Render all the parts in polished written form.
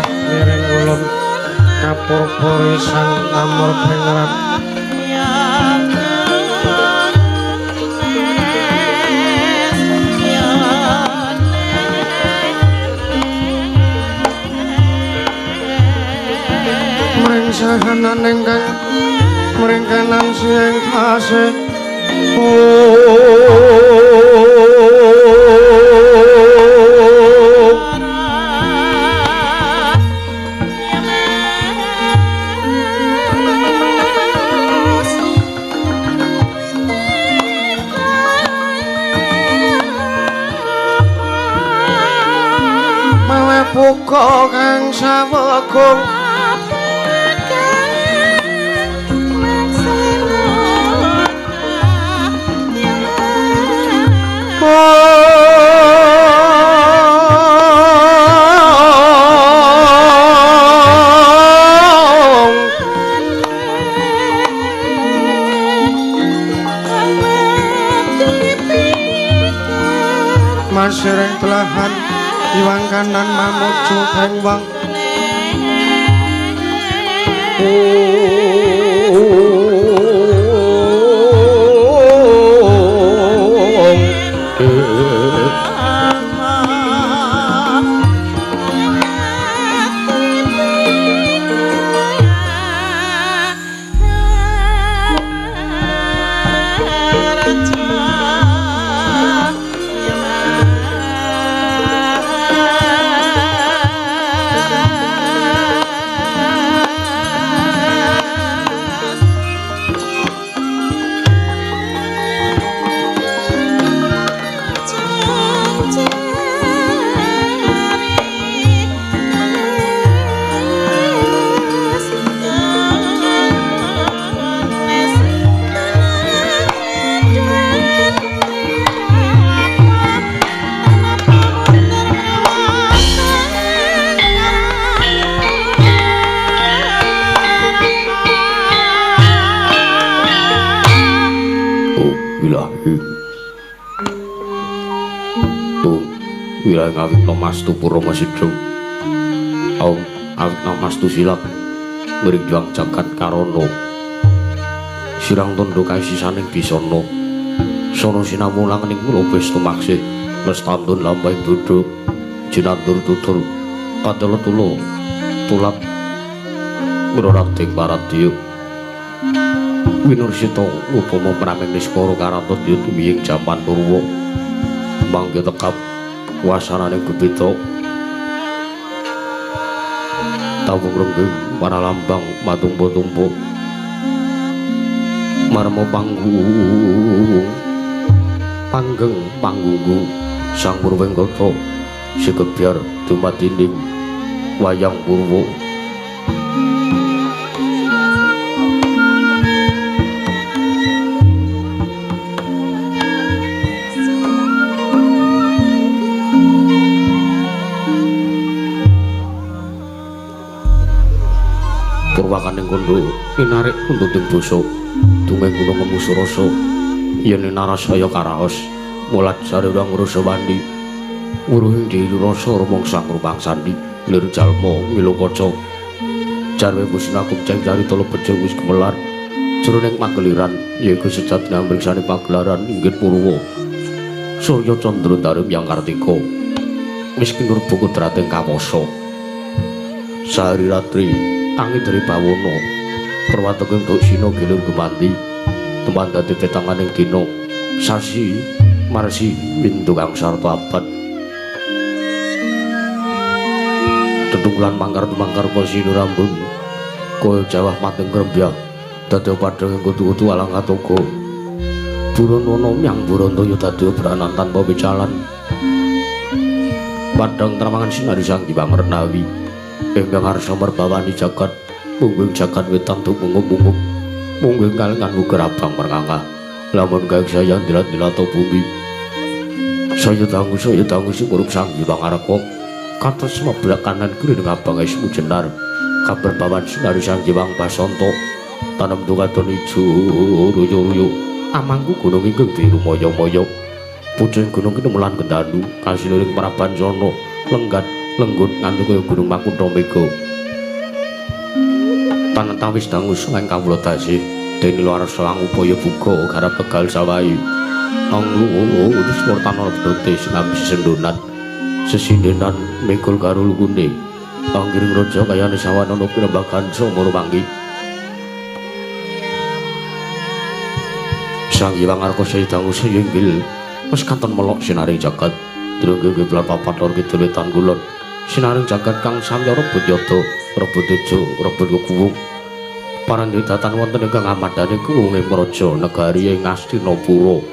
miring ulun kapurpuri sang amur pengerat mring sahanan ingkang mring kanan siing tasih buka kang sawegung masireng telahan iwang kanan mamuju bengwang Awitna Mastu Purama Sidra Om Awitna Mastu Silap Mringjuang Jagat Karana Sirang tondo kaisisaning bisana sono sinamulang ning mula pesta maksih lestantun lampahing dodo jinandur tutul kadala tulo tulat ngurating paradya winursita upama praming niskara karanto tumiying jaman purwa mangke tekap wasanane bebeda tawung renggeng para lambang matumpu-tumpu marmo panggeng sang Purwengkata sekebyar dumadining wayang purwa purwakaning kondo inarik untuting basa dumeng gunung Musurasa yen narasaya karaos mulat sarewang Rasawandi wuruhing Dewi Rasa rumong sang rumpang sandi lir jalma milokaca jarwe pusinakup ceng carita lebet wis gemelar jroning pageliran yaiku sejatine amriksane pagelaran inggih purwa saya candra darem yang kartika wis kinur buku trating kawasa sahari ratri tangi dari bawono perwataking untuk sino gilir gumanti tempat dadi petanganing dino sasi marsi windu kang sarta abad tetunglan mangkar kosino rambun koyo jawah mating krembyah dadi padhang kutu-kutu alang katoga buronono nyang burontaya dadi beranan tanpa bicalan padhang tramangan sinari sang Hyang Renawi ingkang arsa merbawani jagat mungging jagat wetan tumunggup-unggup mungging kalengan muger abang merkangkah lamun gaeng sayang dilat-dilato bumi saya tangguh si muruk sang Hyang Araka kados meblak kanan kiri dengan abang esmu jenar kabar bawan sinari sang Hyang Basanta tanam dungadon ijo ruyo-ruyo amangku gunung ingkang biru moyo-moyo pucung gunung kinemulan kendanu kasiluring Prabancana lenggat lenggut nganti kaya gunung Makutha mega. Tanentawis dangus ing kawula tasih dene Luarsa angupaya buka garap tegal sawahi. Anglu wis murtana bedote sinambi sendonat. Sesindenan mikul karo lungune. Anggiring raja kayane sawanana pirembagan samara manggi. Sang Hyang Arkasa dangus inggil wis katon melok sinaring jagat. Drengge geblar papat lor kidul wetan kulon. Sinaring jagat kang samya rebut yada, rebut tejo, rebut kuwung. Paranditatan wonten ingkang amadane kuwunge praja negari ing Astinapura.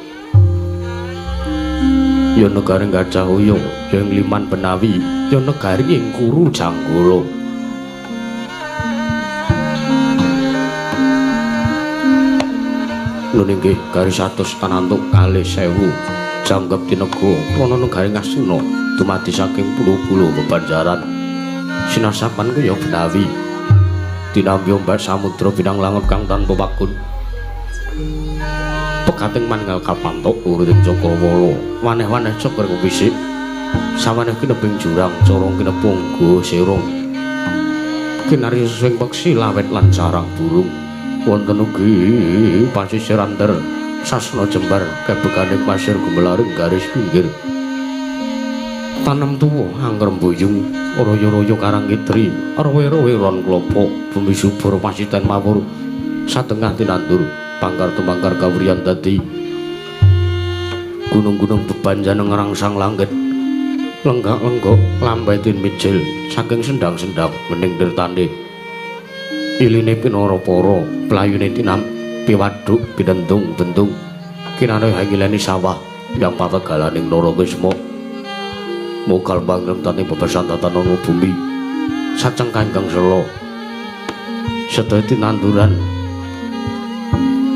Ya negari Gajah Hoya, ya Liman Benawi, ya negari ing Kuru Janggala. Nun inggih garis 100 tanantuk 20.000 janggep tinega krana negari Ngastina dumadi saking pulo-pulo bebanjaran. Sinasapan ku ya Benawi. Tinambi ombak samudra bidang langit kang tanpa pakun. Pekating manunggal kapantok urip Cakrawala, waneh-waneh cakra kepisik. Sawaneh kineping jurang, corong kinepung go serong. Kinarya swing peksi lawet lan sarang burung. Wonten ugi pasisir antar Sasna Jembar kebekaning pasir gumelaring garis pinggir. Tanem tuwa angrembuyung, raya-raya karang kitri, rawe-rawe ron klopo, bumi subur pasiten mawur, satengah tinandur, pangkar-tumangkar kawriyan dadi. Gunung-gunung bebanjan ngrangsang langit, lenggak-lenggok lambetin mijil, saking sendang-sendang mening dirtane. Iline pinara-para, playune tinam piwaduk bidendung-bendung, kinane hangileni sawah, yang pategalaning Narakisma. Mokal bangrem tani bebesan tatanan bumi saceng kangkang selo sedaya tinanduran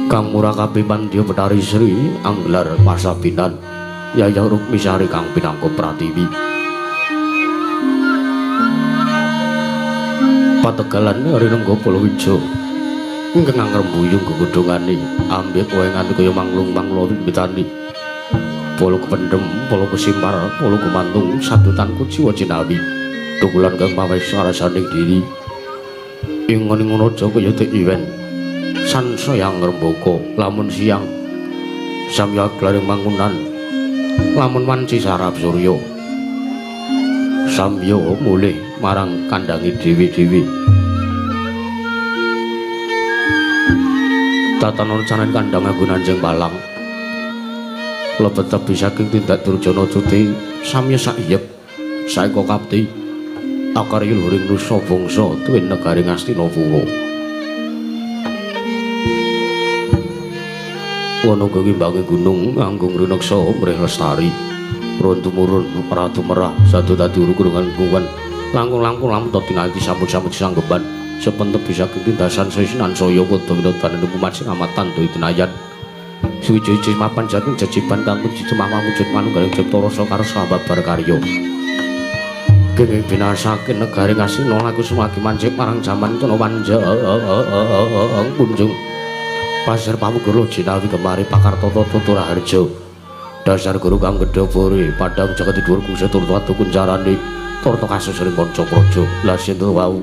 kang murakapi pandya Betari Sri anggelar pasabinan Yayah Rukmisari kang pinangka Pratiwi. Pategalan rinengga Palawija ingkang ngrembuyung gegudhongane ambek wae nganti kaya manglung-manglo wiwitane. Polo kependem, polo kesimpar, polo kemantung, sadutan kuciwa cinawi, tukulan kang mawes arasaning diri. Ingon-ingon raja kaya iwen, sansaya ngrembaka, lamun siang, samya glaring mangunan, lamun wanci sarap surya, samya mulih marang kandangi dewi-dewi. Tatanan canen kandang agunan jeng balang, lebet tebi saking tindak Durjana Tuti samya saiyep saeka kapti akarya luhuring nusa bangsa tuwin negari Ngastinapura. Ana gimbange gunung nganggung rineksa mrih lestari ron-tumurun ratu merah sadu dadi urung-urungan kuwan langkung-langkung lamun tinanti sambut-sambut sanggeban sepen tebi saking tindasan sesinan saya padha winodane kumat sing amatan doi tenayan. Suwi-suwi mapan jagung jajiban kang puji cemama wujud manunggaling cipta rasa karo sahabat berkarya. Kenging binasaken negari Ngastina laku sumagi mancik marang jaman tuna wanja punjung. Pasir pamugara jinawi kemari pakartata Tuturaharja. Dasar guru kang gedhe bore padhang jagat dhuwur kuse tur watu kuncarane turta kasusuring kanca praja. Lah sinten wau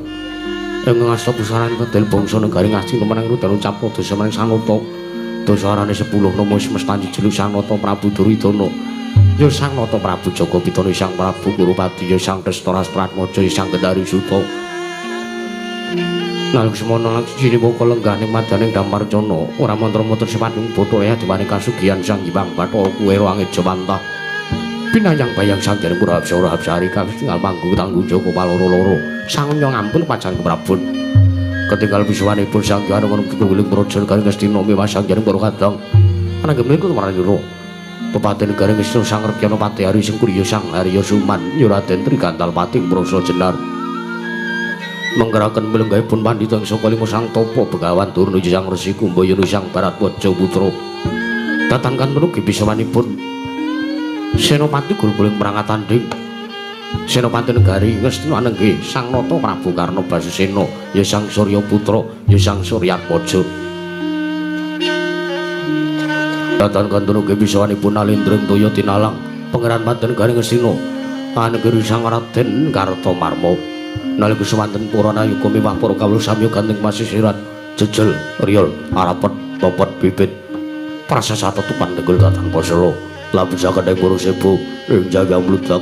ing ngasta pusaran pedel bangsa negari Ngastina menang rudan ucap dosa meneng sanata. Dosarane 10 nama semestani jelu Sang Nata Prabu Duryudana ya Sang Nata Prabu Jagapitana Sang Prabu Kurupati ya Sang Drestarastratmaja ya Sang Gendari Suta. Naluk semana lan siji moko lenggah ning madaning Damarcana ora mantra-mantra sepatung botho ya diwani kasugihan Sang Hyang Bathara kuwero angit Jawantah. Pinayang bayang Sang Hyang Purapsara Hapsari kang tinggal panggung tanggung Joko paloro-loro sang ngampun pacan keprabun. Ketinggal bisuwanipun Sang Hyang Anugrah Guling Praja Negari Ngastina miwah Sang Hyang para kadang. Ananging menika marang Bupati Negari Ngastina Sang Rekyana Pati Hari sing kuriya Sang Harya Suman ya Raden Trigantal Pati Prasa Jenar. Menggeraken milenggahipun pandhita saka lima Sang Tapa Begawan tur nuju Sang Resi Kumbaya Sang Baratwaja Putra. Datangkan menugi bisuwanipun Senopati Gulguling Prangat Tanding Senopati Negari Ngastina nenggih Sang Nata Prabu Karna Basusena ya Sang Surya Putra ya Sang Suryatmaja. Datan kantun ugi bisawanipun Alendreng Toya Tinalang Pangeran Pati Negari Ngastina Anegiri Sang Raden Kartomarma nalika semanten Purana Yuga miwah para kawula sami gandeng pasisiran jejel riyol arapet popot bibit prasasata tupan tegel datang Pasala labu sakadeng para sebo ing jaga mludak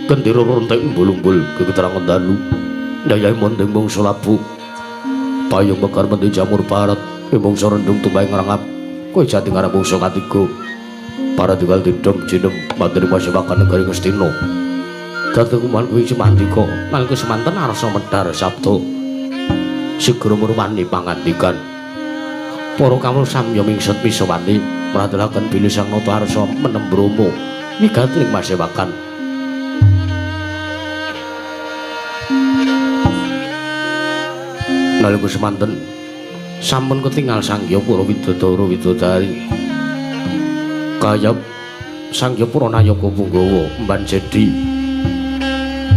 gendera rontek umbul-umbul keterangan dalu nyayai mondeng mungsa labu payung mekar menti jamur barat mungsa rendung tumbang ngrangap kowe jati ngarep mungsa katiga para tinggal didom jinem materi pasewakan negari Ngastina Gatukuman kuwi semandika nalika semanten arsa medhar sabda segera murwani pangandikan para kawula samya mingsut misawani mratelaken bilih Sang Nata arsa menem Bromo migat ing pasewakan nalika semanten sampun ketingal Sangya para widodara widodari kaya Sangya Puranayaka Punggawa Mban Jedi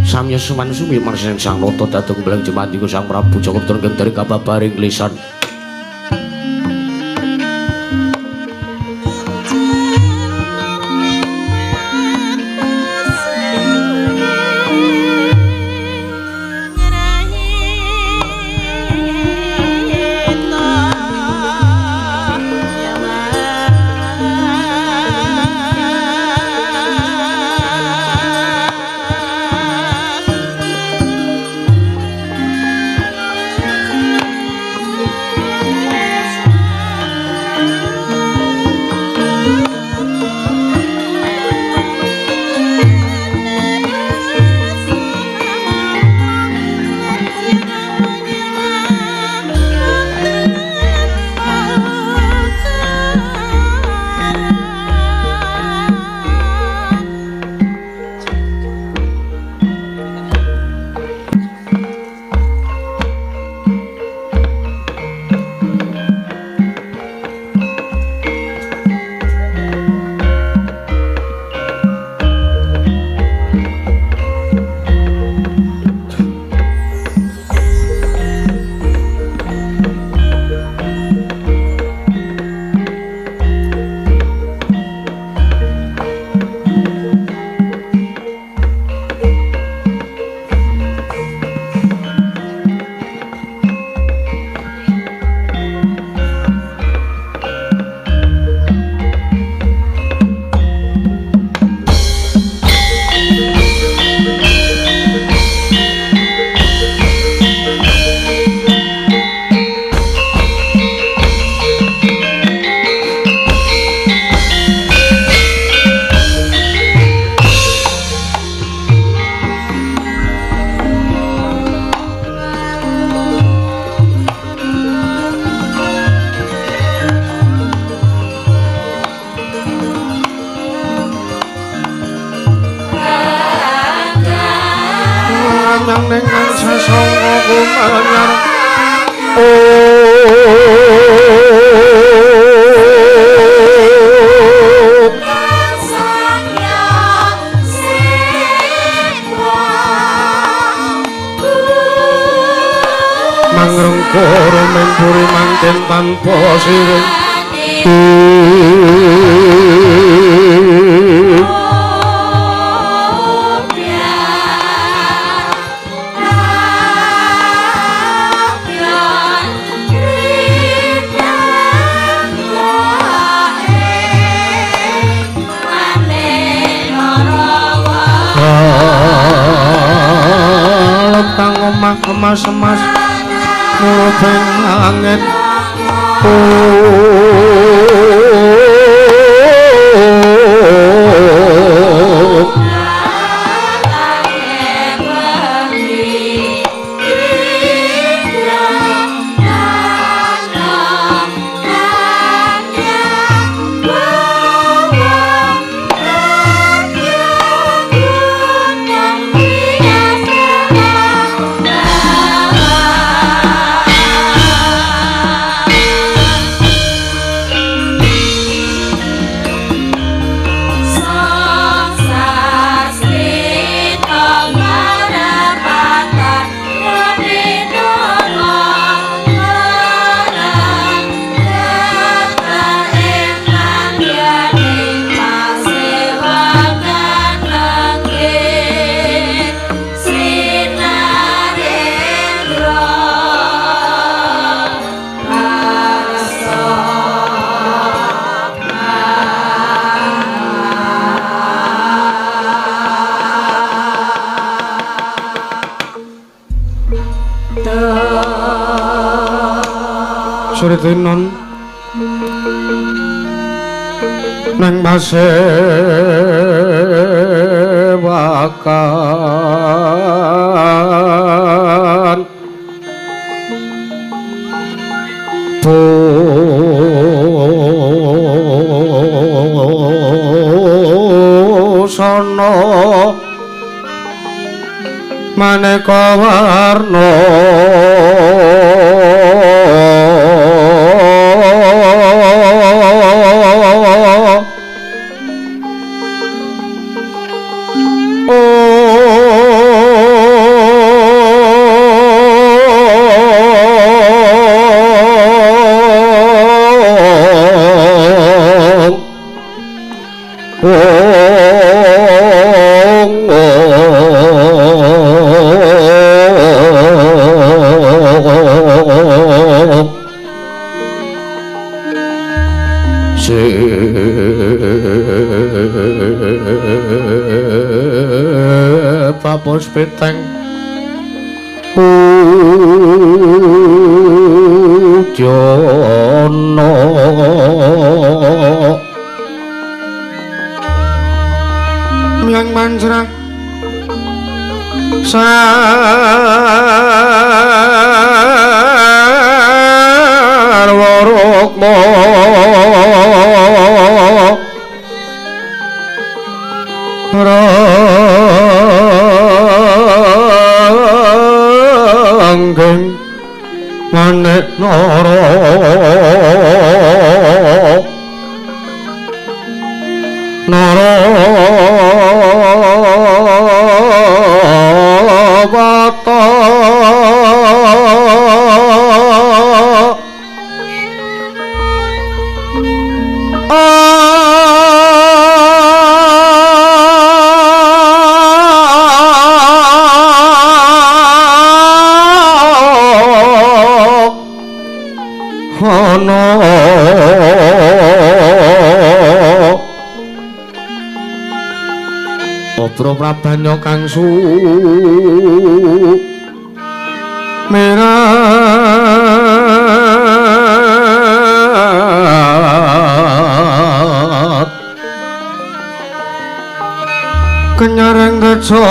samya suman sumi marsing Sang Nata dateng belang jemandika Sang Prabu Jakarta ingkang dari kababaring lisan emas-emas nuruteng angin Suritinon nang pasewakan busana maneka warna papos peteng ujono miang manjrah sarwarukma ranggeng manik nara Narawata Obro Prabanya kang sumerat kenyareng reca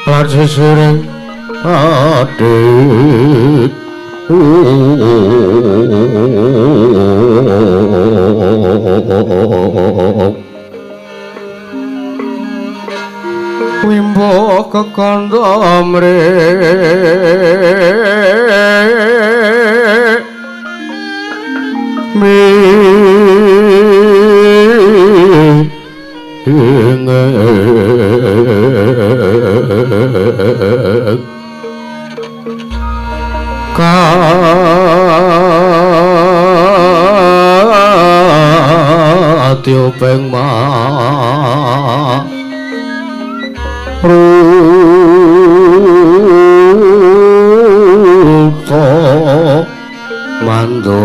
Lajeng sering adik wimbo kekandha Katyo pengma ruto mando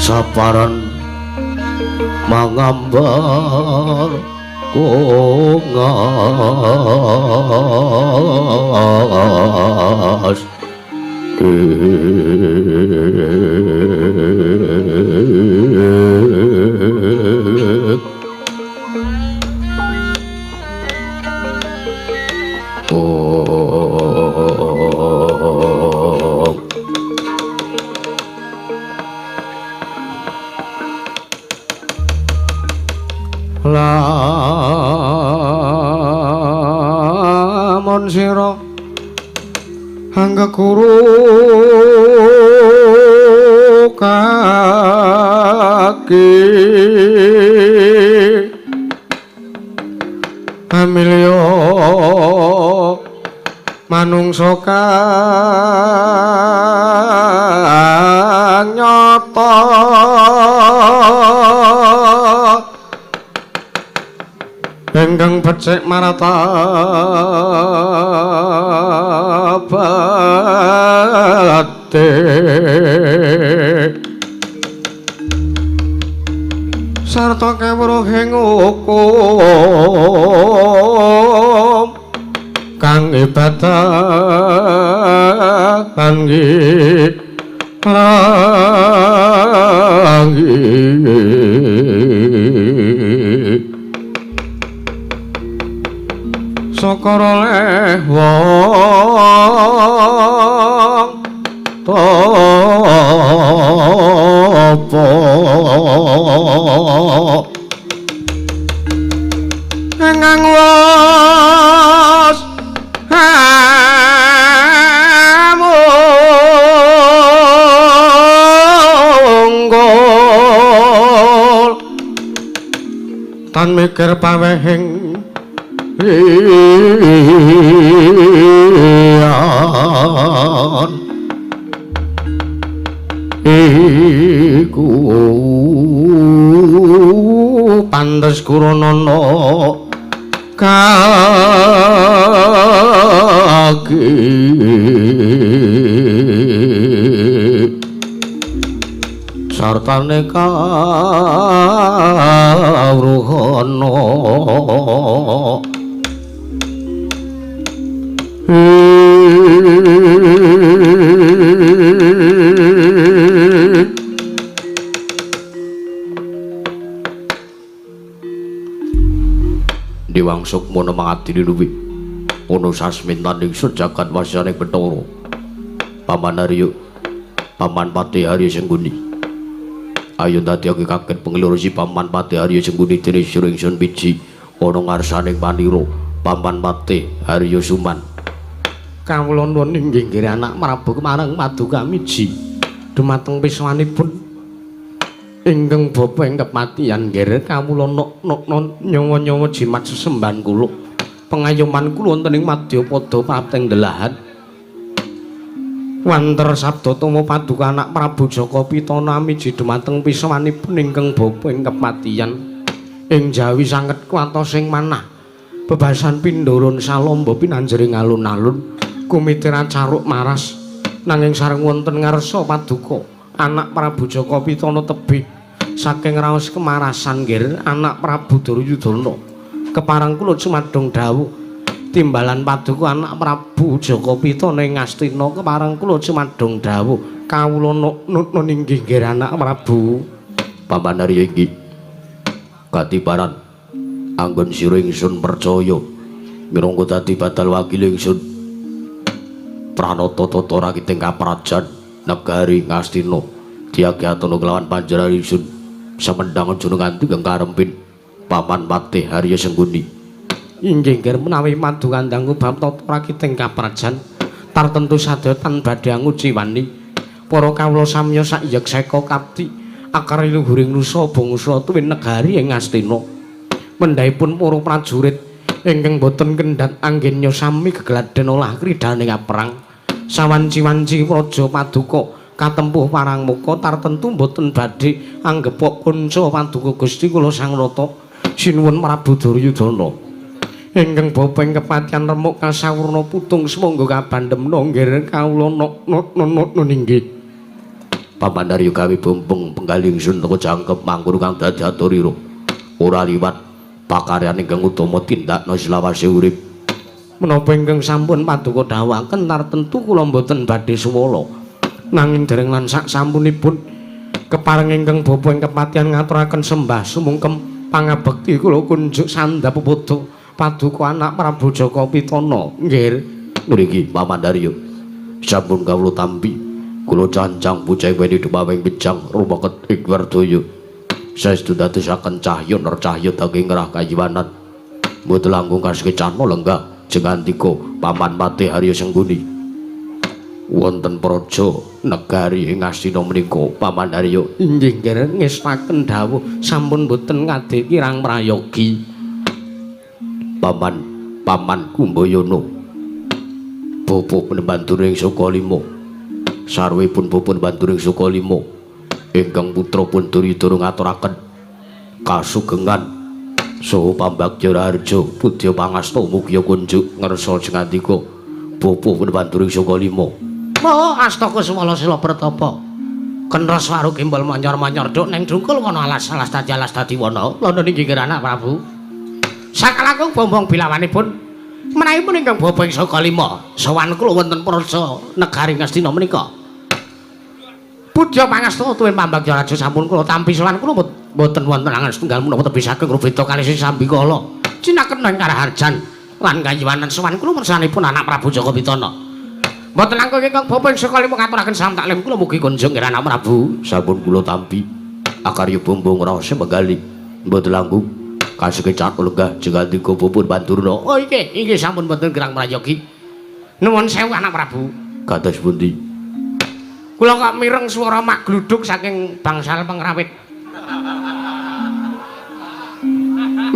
saparan mangambar kongas la paman sira angga guru kaki amilya manungsa kang nyata ingkang becik martabate sarta kawruhing hukum kang ibadah kangge langgi sakara leh wong tapa engang was monggol tan mikir pawehing iyan iku pantes Kuranana kaki sartane kawruhana Dewang Sukmana mangadili luwih ana sasmintan ingsun jagat wasyane Bathara Paman Arya Paman Pati Arya Sengguni ayo dadekake kaget pengeloro si Paman Pati Arya Sengguni dene sira ingsun biji ana ngarsaning panira Paman Pati Arya Suman kawula nuwun inggih nggih anak Prabu kemareng Paduka miji dumateng piswanipun ingkang bapa ing kepatihan nggih kawula nyawa-nyawa jimat sesembahan kula pengayoman kula wonten ing Madyapada Pateng Delahan wanter sabda tama Paduka anak Prabu Jaka Pitana miji dumateng piswanipun ingkang bapa ing kepatihan ing jawi sanget kuwatosing manah bebasan pindharan salamba pinanjering alun-alun kumitiran caruk maras nanging sareng wonten ngarsa Paduka anak Prabu Jaka Pitana tebih saking raos kemarasan nggih anak Prabu Duryudana kepareng kula cumadung dawuh timbalan Paduka anak Prabu Jaka Pitana ing Astina kepareng kula cumadung dawuh kawula nun inggih nggih anak Prabu Paman Arya iki katibaran anggon sira ingsun percaya minangka dadi batal wakil ingsun pranata tata rakiting kaprajan negari Ngastina diagyatana kelawan panjenengan ingsun samendang aja nganti kang karempin Paman Pati Arya Sengguni inggih nggih menawi madu kandhangku bab tata rakiting kaprajan tartentu sadetan badhe nguji wani para kawula samya sak yekseka kapti akar luhuring nusa bangsa tuwin negari ing Ngastina mendhaipun para prajurit ingkang boten kendhat anggennya sami gegladen olah kridhaning perang sawanci-wanci Praja Paduka katempuh parang muka tartentu boten badhe anggepok kunca Paduka Gusti kula Sang Rata sinuwun Prabu Duryudana ingkang bapa ing kepatihan remuk kasawurna putung semangga kabandhemna nggih kawula nun inggih Paman Arya gawe bombong penggaling sun teka jangkep mangkur kang dadi aturira ora liwat pakaryan ingkang utama tindakna selawase urip menapa ingkang sampun Paduka dawuhaken tartentu kula mboten badhe suwala nanging dereng lan sak sampunipun kepareng ingkang bapa ing kepatihan ngaturaken sembah sumungkem pangabekti kula kunjuk sandhap putra Paduka anak Prabu Jaka Pitana nggih mriki Paman Arya sampun kawula tampi kula cancang pucai wedi dumawing bijang rumaket ing Wardaya saestu dadosaken cahya ner cahya daging rah kayiwanan mboten langkung kasukecana lenggah jengandika paman Patih Harya Sengguni wonten praja negari ing Astina menika paman Harya inggih nggih ngestaken dawuh sampun boten ngadhe kirang prayogi paman Kumbayana bapa penembanturing Sukalima sarwipun bapa penembanturing Sukalima ingkang putra pun Duryudana ngaturaken kasugengan saha pambagya harja pudya pangasta mugia kunjuk ngersa jengandika bapa penembanturing Sukalima Astaka Swala Sila Pratapa Kenros waru kimbal manyor-manyor duk ning dungkul kono alas-alas dadi wana lana inggih anak Prabu sakalangkung bombong bilawanipun menahipun ingkang bapa ing Sukalima sowan kula wonten praja negari Ngastina menika Pudya pangasta tuwin pambagya raja sampun kula tampi sowan kula boten wonten angan setunggal menapa tebih saking rubeda kalih sing sambikala cinaken ing Karaharjan lan kayuwanan sowan kula mersanipun anak Prabu Jaka Pitana Mboten langkung ingkang bapa ing Sukalima ngaturaken salam taklim kula mugi kunjung nggih anak Prabu sampun kula tampi akarya bombong rasa megali mboten langkung kasikecat lenggah jengandika bapa Bandurna oh inggih sampun boten kirang prayogi nuwun sewu anak Prabu kados pundi kula kok mireng swara mak gluduk saking bangsal pengrawit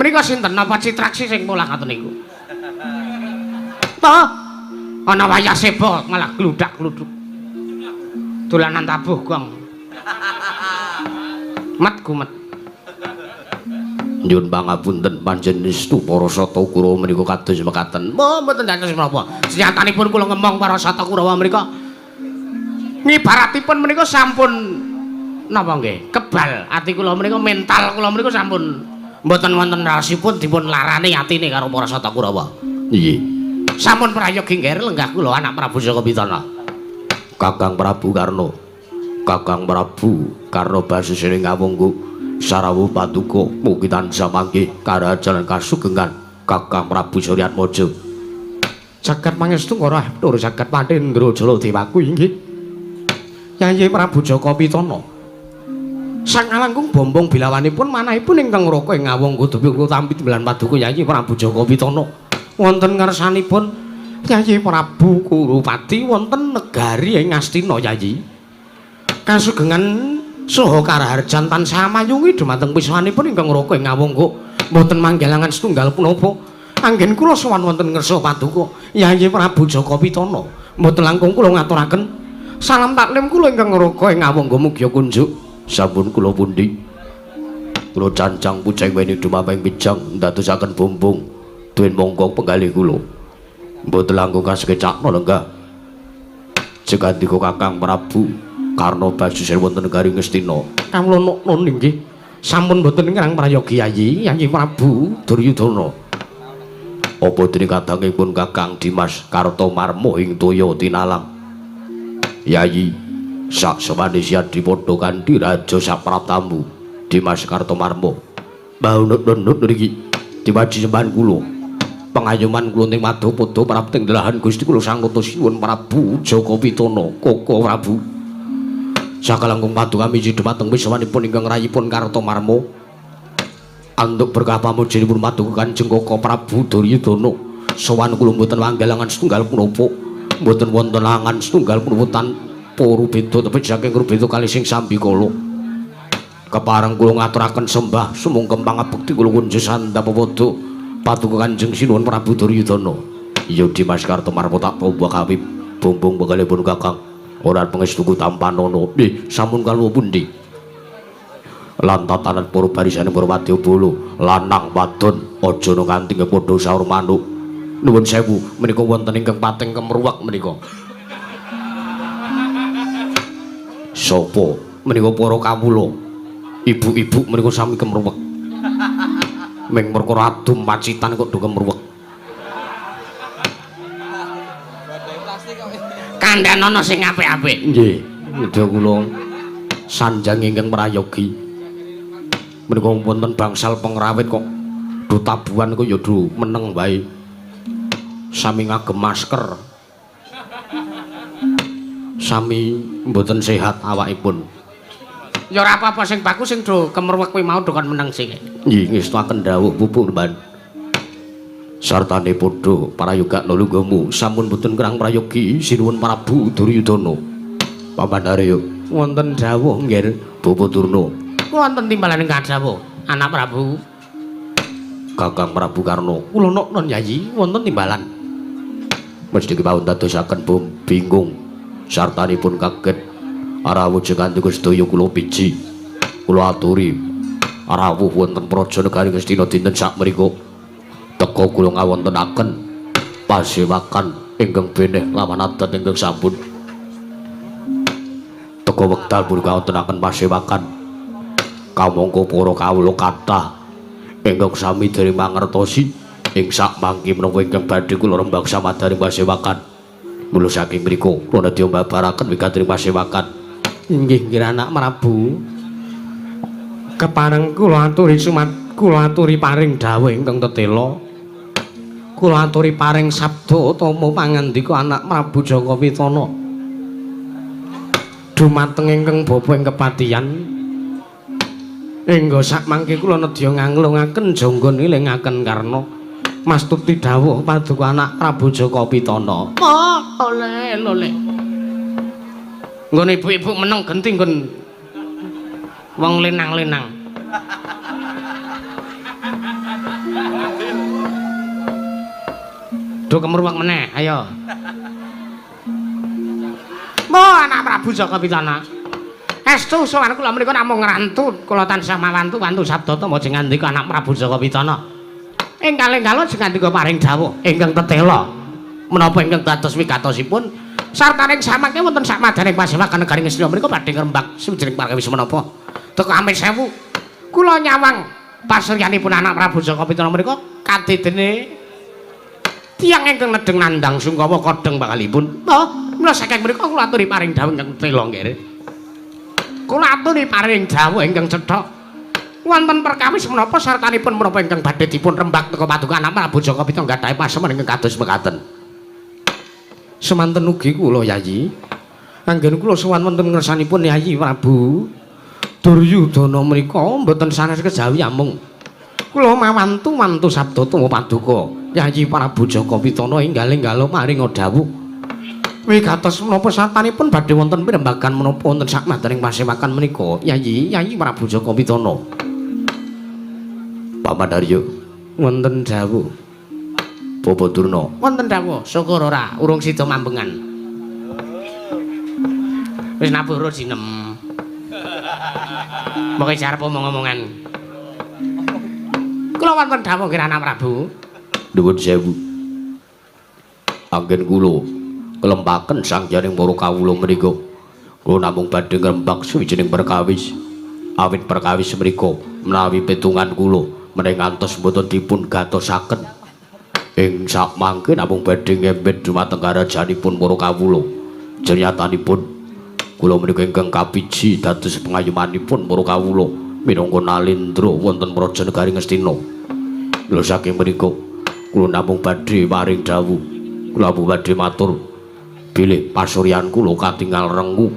menika sinten napa Citraksi sing mulah ngoten niku toh ana wayah seba malah gludak-gluduk dolanan tabuh gong mat gumet nyuwun pangapunten panjenengan para Sata Kurawa menika kados mekaten mboten dados menapa senjatanipun kula ngomong para Sata Kurawa menika ngibaratipun menika sampun napa nggih kebal ati kula menika mental kula menika sampun mboten wonten raosipun dipun larani atine karo para Sata Kurawa nggih sampun prayogi nggih lenggah kula anak Prabu Jaka Pitana Kakang Prabu Karna Basusiring Ngawunggu sarawuh paduka mugi tansah mangke karajan kasugengan Kakang Prabu Suryatmaja jagat pangestu ora tur jagat Pandhendra Jala Dewaku inggih Yayi Prabu Jaka Pitana sang alangkung bombong bilawanipun manahipun ingkang ngraka ing Ngawunggu dupi kula tampi timbalan paduka Yayi Prabu Jaka Pitana wonten ngarsanipun Yayi Prabu Kurupati wonten negari ing Astina Yayi kasugengan saha Karaharjan tansah mayungi dumateng piswanipun ingkang ngraka ing Ngawunggu mboten manggelangan setunggal punapa anggen kula sowan wonten ngersa paduka Yayi Prabu Jaka Pitana mboten langkung kula ngaturaken salam taklim kula ingkang ngraka ing Ngawunggu mugi kunjuk sampun kula pundi kula cancang puceng weni dumaping bijang ndadosaken bombong duwen mongkong penggalih kula mboten langkung kasekecakna lenggah jengandika Kakang Prabu Karna Basusir wonten negari Ngastina kawula nun inggih sampun mboten kirang prayogi Yayi Prabu Duryudana apa dene kadangipun Kakang Dimas Kartomarma ing toya tinalang Yayi sak semane siadi padha kanthi raja sapratamu Dimas Kartomarma baunut-unut niki diwaji sembahan kula pengayoman kula ing Madhapada prapting delahan Gusti kula sangata sinuwun Prabu Jaka Pitana Koko Prabu sakalangkung paduka miji dhumateng wiswanipun ingkang rayipun Kartomarma antuk berkah pamujinipun paduka Kanjeng Koko Prabu Duryudana sowan kula mboten wanggelangan setunggal punapa mboten wonten angan setunggal punapa tanpa rubeda tepih saking rubeda kalih sing sambikala kepareng kula ngaturaken sembah sumungkem pangabekti kula kunjuk sandapapada paduka Kanjeng Sinuwun Prabu Duryudana iya Dimas Kartomarma tak pomba kawit bombong bekalipun Kakang ora pangestuku tampanana nggih sampun kaluwa pundi lan tatanan para barisane para wadyabala lanang wadon aja nganti padha saur manuk nuwun sewu menika wonten ingkang pating kemruwek menika sapa menika para kawula ibu-ibu menika sami kemruwek ming perkara adum macitan kok do kemruwek kandhanono sing apik-apik nggih nedha kula sanjang ingkang prayogi menika wonten bangsal pengrawit kok do tabuhan kok ya do meneng wae sami ngagem masker sami mboten sehat awakipun ya ora apa-apa sing bagus sing do kemruwek kuwi mau do kon meneng sing nggih ngestaken dawuh pupuk mban sartane padha prayoga nulunggamu sampun boten kirang prayogi sinuwun Prabu Duryudana. Pamandarya Wonten dawuh nggih. Bapa Durna. Wonten timbalan ingkang dawuh, anak Prabu. Kakang Prabu Karna. Kula non Yayi, wonten timbalan. Mesti kepawon dadosaken bingung sartanipun kaget. Arawuh kanthi sedaya kula piji. Kula aturi arawuh wonten praja negari Ngastina dinten sakmenika. Teka kula ngawontenaken pasewakan ingkang beneh lawan adat ingkang sampun. Teka wekdal pun ngawontenaken pasewakan. Kamangka para kawula kathah ingkang sami dereng mangertosi ing sak mangke menawa ingkang badhe kula rembag samadaring pasewakan. Mula saking mriku kula nedya mbabaraken wigatring pasewakan. Inggih nggih anak Prabu. Kepareng kula aturi paring dawuh ingkang tetela. Kula aturi paring sabda utama pangandika anak Prabu Jaka Pitana. Dumateng ingkang bapa ing kepatihan. Engga sakmangke kula nedya nganglungaken jangga nilingaken Karna. Mastuti dawuh paduka anak Prabu Jaka Pitana. Oleh. Nggone ibu-ibu meneng genti nggon wong lenang-lenang. Do kemruwak meneh, ayo. Anak Prabu Jaka Pitana. Estu sowan kula menika namung ngrantu, kula tansah mawantu sabda tama jeng ngandika anak Prabu Jaka Pitana. Ing kalih-kalih jeng ngandika paring dawuh ingkang tetela menapa ingkang dados wigatosipun sartaning samangke wonten sak madaning pasewakan negari Ngastina menika badhe ngrembak suwijining parkawis menapa. Teka amin sewu kula nyawang pasuryanipun anak Prabu Jaka Pitana menika kadidene tiyang ingkang nedeng nandhang sungkawa kodheng bakalipun. Mula saking mriku kula aturi paring dawuh ingkang tela nggih. Kula aturi paring dawuh ingkang cetha. Wonten perkawis menapa sartanipun menapa ingkang badhe dipun rembak teka paduka anak Prabu Jaka Pitana gadhahe pasemon ingkang kados mekaten. Semanten ugi kula Yayi. Anggen kula sowan wonten ngersanipun Yayi Prabu Duryudana mriku mboten sanes kejawi amung kula mawantu sabda tuma paduka Yayi Prabu Jaka Pitana enggal-enggal maring dawuh wigatos menapa sartanipun badhe wonten pirembagan menapa wonten sak madaning pasewakan menika Yayi Prabu Jaka Pitana. Pamandarya wonten dawuh. Bapa Durna. Wonten dawuh, syukur ora urung sida mambengan. Wis nabura sinem. Pokoke jarep omong-omongan. Kula wonten dawuh Kirana Prabu. Nuwun sewu. Anggen kula kelempaken sangjaning para kawula menika. Kula namung badhe ngrembak suwijining perkawis. Awit perkawis menika menawi petungan kula menawi ngantos boten dipun gatosaken ing sakmangke namung badhe ngempet dumateng karajanipun para kawula. Jenyatanipun kula menika ingkang kapiji dados pengayumanipun para kawula minangka nalendra wonten praja negari Ngastina. Lha saking menika kula namung badhe paring dawuh. Kula badhe matur bilih pasuryan kula katingal rengu.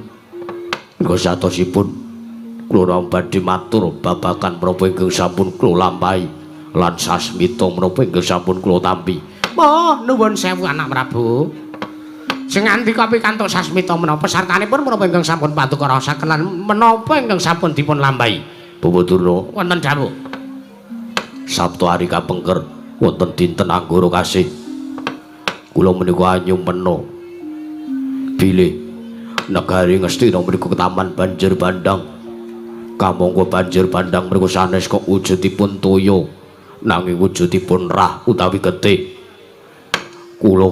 Nggo satosipun kula namung badhe matur babagan menapa ingkang sampun kula lampahi. Lan sasmita menapa ingkang sampun kula tampi. Nuwun sewu anak Prabu. Sing ngandika pikantuk sasmita menapa sartanipun menapa ingkang sampun paduka rasaken lan menapa ingkang sampun dipun lampahi. Bapa Durna Wonten dawuh. Sabtu hari kapengker wonten dinten Anggara Kasih. Kula menika anyumpena bilih negari Ngastina menika ketaman banjir bandang. Kamangka banjir bandang menika sanes kok wujudipun toya. Nanging wujudipun rah utawi getih. Kula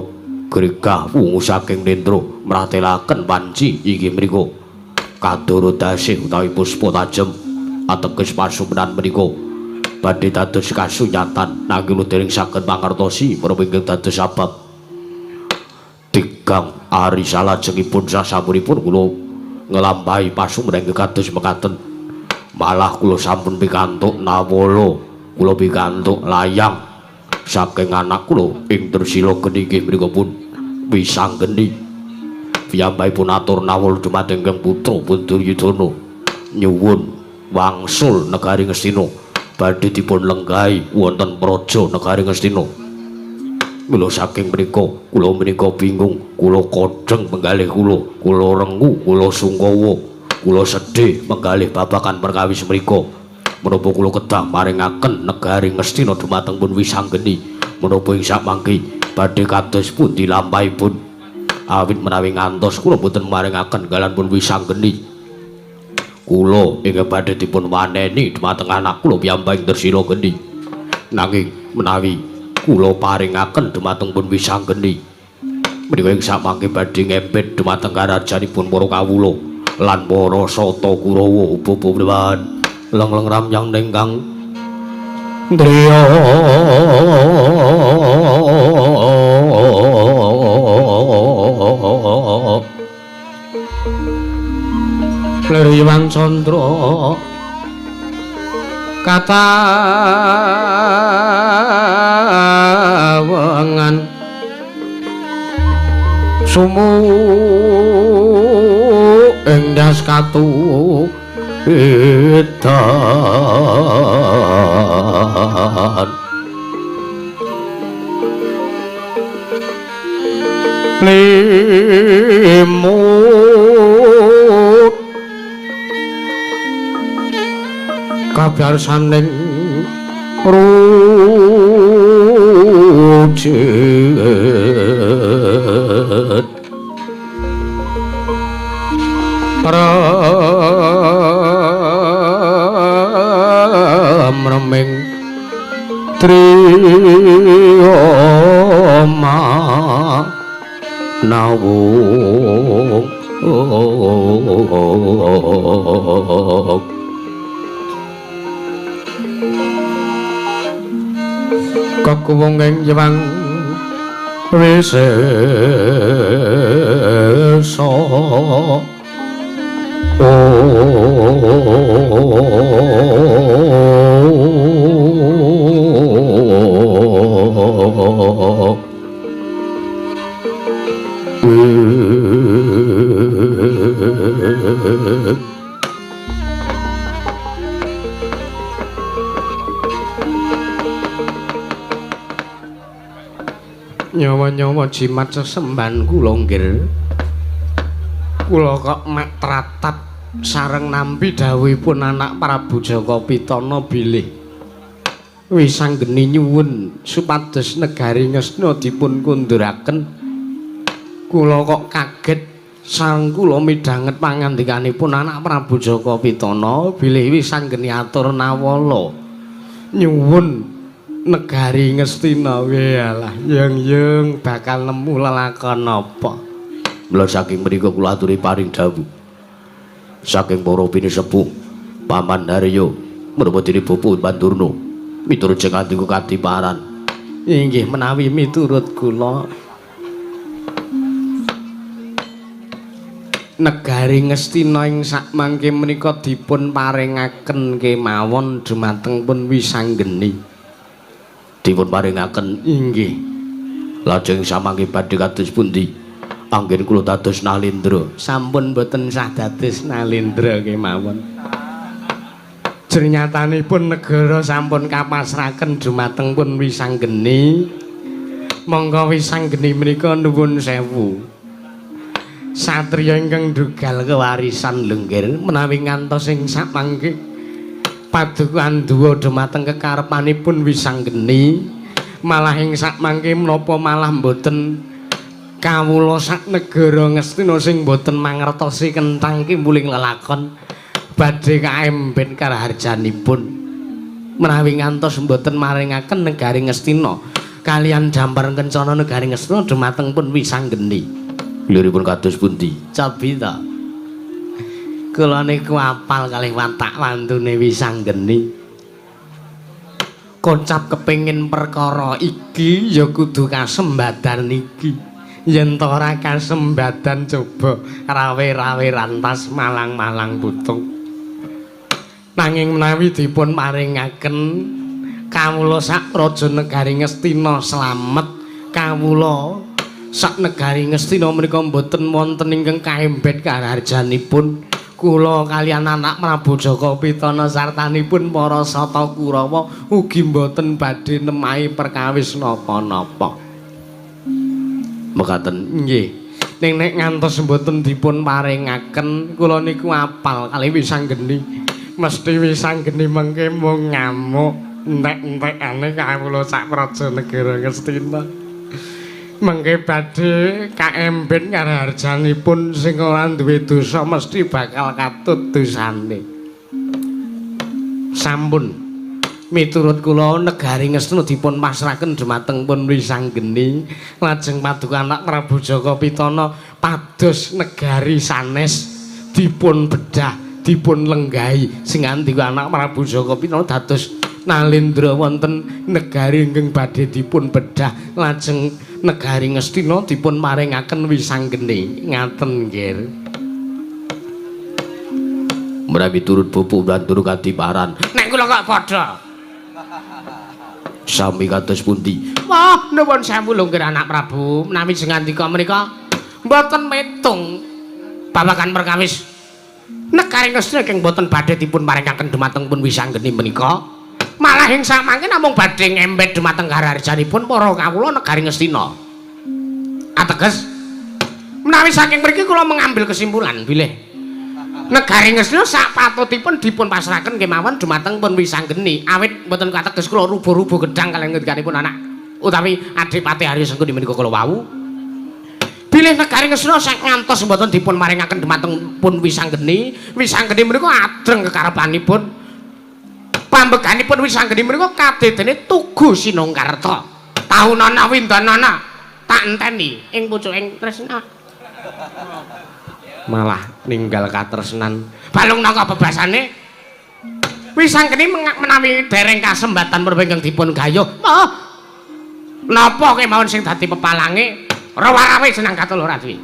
gregah wungu saking nendra mratelaken panci inggih menika kadoro dasih utawi puspa tajem ateges pasumenan menika badhe dados kasunyatan nanging dereng saged mangertosi menapa ingkang dados sabab tigang ari salajengipun sasampunipun kula nglampahi pasumenan kados mekaten malah kula sampun pikantuk nawala. Kula pikantuk layang saking anak kula ing Trisila Geni inggih menika pun Wisanggeni. Piyambakipun atur nawul dumateng ingkang putra Duryudana nyuwun wangsul negari Ngastina badhe dipun lenggahi wonten praja negari Ngastina. Mula saking menika bingung, kula kodheng penggalih kula rengu, kula sungkawa, kula sedih penggalih babakan perkawis menika. Menapa kula kedah maringaken negari Ngastina dumateng pun Wisanggeni. Menapa ing samangke badhe kados pundi lampahipun? Awit menawi ngantos kula boten maringaken galan pun Wisanggeni. Kula inggih badhe dipun waneni dumateng anak kula piyambak Dresila Geni. Nanging menawi kula paringaken dumateng pun Wisanggeni, menika ing samangke badhe ngempet dumateng karajanipun para kawula lan para sata Kurawa upa-upa leng-leng ramyang ningkang driya Liriwang Candra katawengan sumu ing das katu edan limut kabiarsaning rujet remeng triyoma nawung kakuwunging Hyang Wisesa nyawa-nyawa jimat sesemban kula nggih. Kula kok mek tratap sareng nampi dawuhipun anak Prabu Jaka Pitana bilih Wisanggeni nyuwun supados negari Ngastina dipun kunduraken. Kula kok kaget sareng kula midhanget pangandikanipun anak Prabu Jaka Pitana bilih Wisanggeni atur nawala nyuwun negari Ngastina. Walah yung bakal nemu lelakon apa. Mula saking mriku kula aturi paring dawuh saking para pinisepuh Paman Harya menapa dene Bapak Pandurna miturut jenengan kadiparan. Inggih menawi miturut kula negari Ngastina ing sakmangke menika dipun paringaken kemawon dumateng pun Wisanggeni. Dipun paringaken inggih. Lajeng samangke badhe kados pundi? Anggen kula dados Nalendra. Sampun boten sah dados Nalendra kemawon. Jernyatanipun negara sampun kapasrahaken dumateng pun Wisanggeni. Monggo Wisanggeni menika nuwun sewu. Satriya ingkang dugal kewarisan lenggir menawi ngantos ing samangke padukan duwa dumateng kekarepanipun Wisanggeni, malah ing sakmangke menapa malah mboten kawula sak negara Ngastina sing mboten mangertosi kenthang kimpuling lelakon badhe kaembet karaharjanipun menawi ngantos mboten maringaken negari Ngastina kalian Jampar Kencana negari Ngastina dumateng pun Wisanggeni. Liripun kados pundi? Cabita. Kula niku apal kalih watak wantune Wisanggeni. Kocap kepengin perkara iki ya kudu kasembadan iki. Yen ta ora kasembadan coba rawe-rawe rantas malang-malang putung. Nanging menawi dipun maringaken kawula sak praja negari Ngastina slamet, kawula sak negari Ngastina menika mboten wonten ingkang kaembet karaharjanipun. Kula kaliyan anak Prabu Jaka Pitana sartanipun para sata Kurawa ugi mboten badhe nemahi perkawis napa-napa. Mekaten. Nggih. Ning nek ngantos mboten dipun paringaken kula niku apal kalih Wisanggeni. Mesti Wisanggeni mengke mung ngamuk entek-entekane kawula sak praja negara Ngastina. Mengke badhe kaembet karaharjanipun sing ora duwe dosa mesti bakal katut dosane. Sampun miturut kula negari Ngastina dipun pasrahaken dhumateng pun Wisanggeni lajeng paduka anak Prabu Jaka Pitana pados negari sanes dipun bedah dipun lenggahi sing andika anak Prabu Jaka Pitana dados Nalendra wonten negari ingkang badhe dipun bedah lajeng negari Ngastina dipun maringaken Wisanggeni ngaten nggih. Menawi turut pupuk lan turut kadiparan. Nek kula kok padha. Sami kados pundi? Wah, nuwun sewu lho anak Prabu, menawi sing andika menika mboten metung babagan perkawis negari Ngastina ingkang mboten badhe dipun maringaken dhumateng pun Wisanggeni menika. Malah ing samangke namung badhe ngembet dhumateng karaharjanipun para kawula negari Ngastina. Ateges menawi saking mriki kula mengambil kesimpulan bilih negari Ngastina sak patutipun dipun pasrahaken kemawon dhumateng pun Wisanggeni awit mboten kateges kula rubo-rubo gedang kaliyan ngendikanipun anak utawi Adipati Arya Sengkuni menika kula wau bilih negari Ngastina sak ngantos mboten dipun maringaken dhumateng pun Wisanggeni menika adreng kekarepanipun pambeganipun Wisanggeni menika kadedene Tugu Sinungkarta. Taunana windanana tak enteni ing pucuking tresna. Malah ninggal katresnan. Balung naka bebasane Wisanggeni menawi dereng kasembatan menapa ingkang dipun gayuh. Napa kemawon sing dadi pepalange rawa-rawe senang katul ora duwe.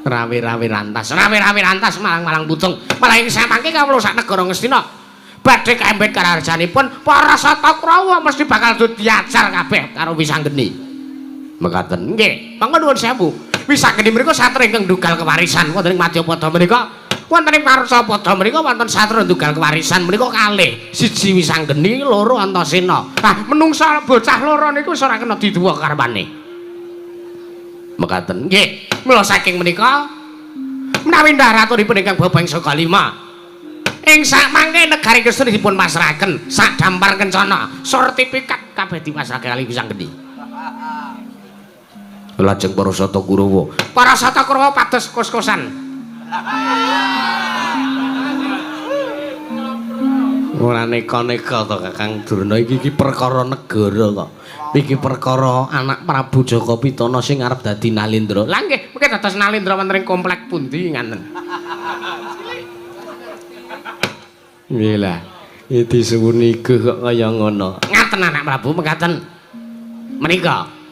Rawe-rawe rantas malang-malang putung. Malah ing samangke kawula sak negara Ngastina badhe kaembet karaharjanipun para sata Kurawa mesti bakal diajar kabeh karo Wisanggeni. Mekaten. Nggih, mangga nuwun sewu. Wisanggeni menika satria ingkang dugal kewarisan wonten ing Madyapada menika. Wonten ing Parsapada menika wonten satria dugal kewarisan menika kalih. Siji Wisanggeni, loro Antasena. Nah, menungsa bocah loro niku wis ora kena diduwa karepane. Mekaten. Nggih, mula saking menika menawi ndaratunipun ingkang Babang Saka Lima ing samangke negari Ngastina dipun pasrahaken sak dampar kencana sertifikat kabeh dipasrahake kali Wisanggeni. Lajeng para sata Kurawa. Para sata Kurawa pados kos-kosan. Ora neka-neka to Kakang Durna iki perkara negara kok. Iki perkara anak Prabu Jaka Pitana sing arep dadi Nalendra. Lah nggih, mengke dados Nalendra wonten ing komplek pundi ngaten. Nggih lah, iki suwuni kok kaya ngono. Ngaten anak Prabu mekaten. Menika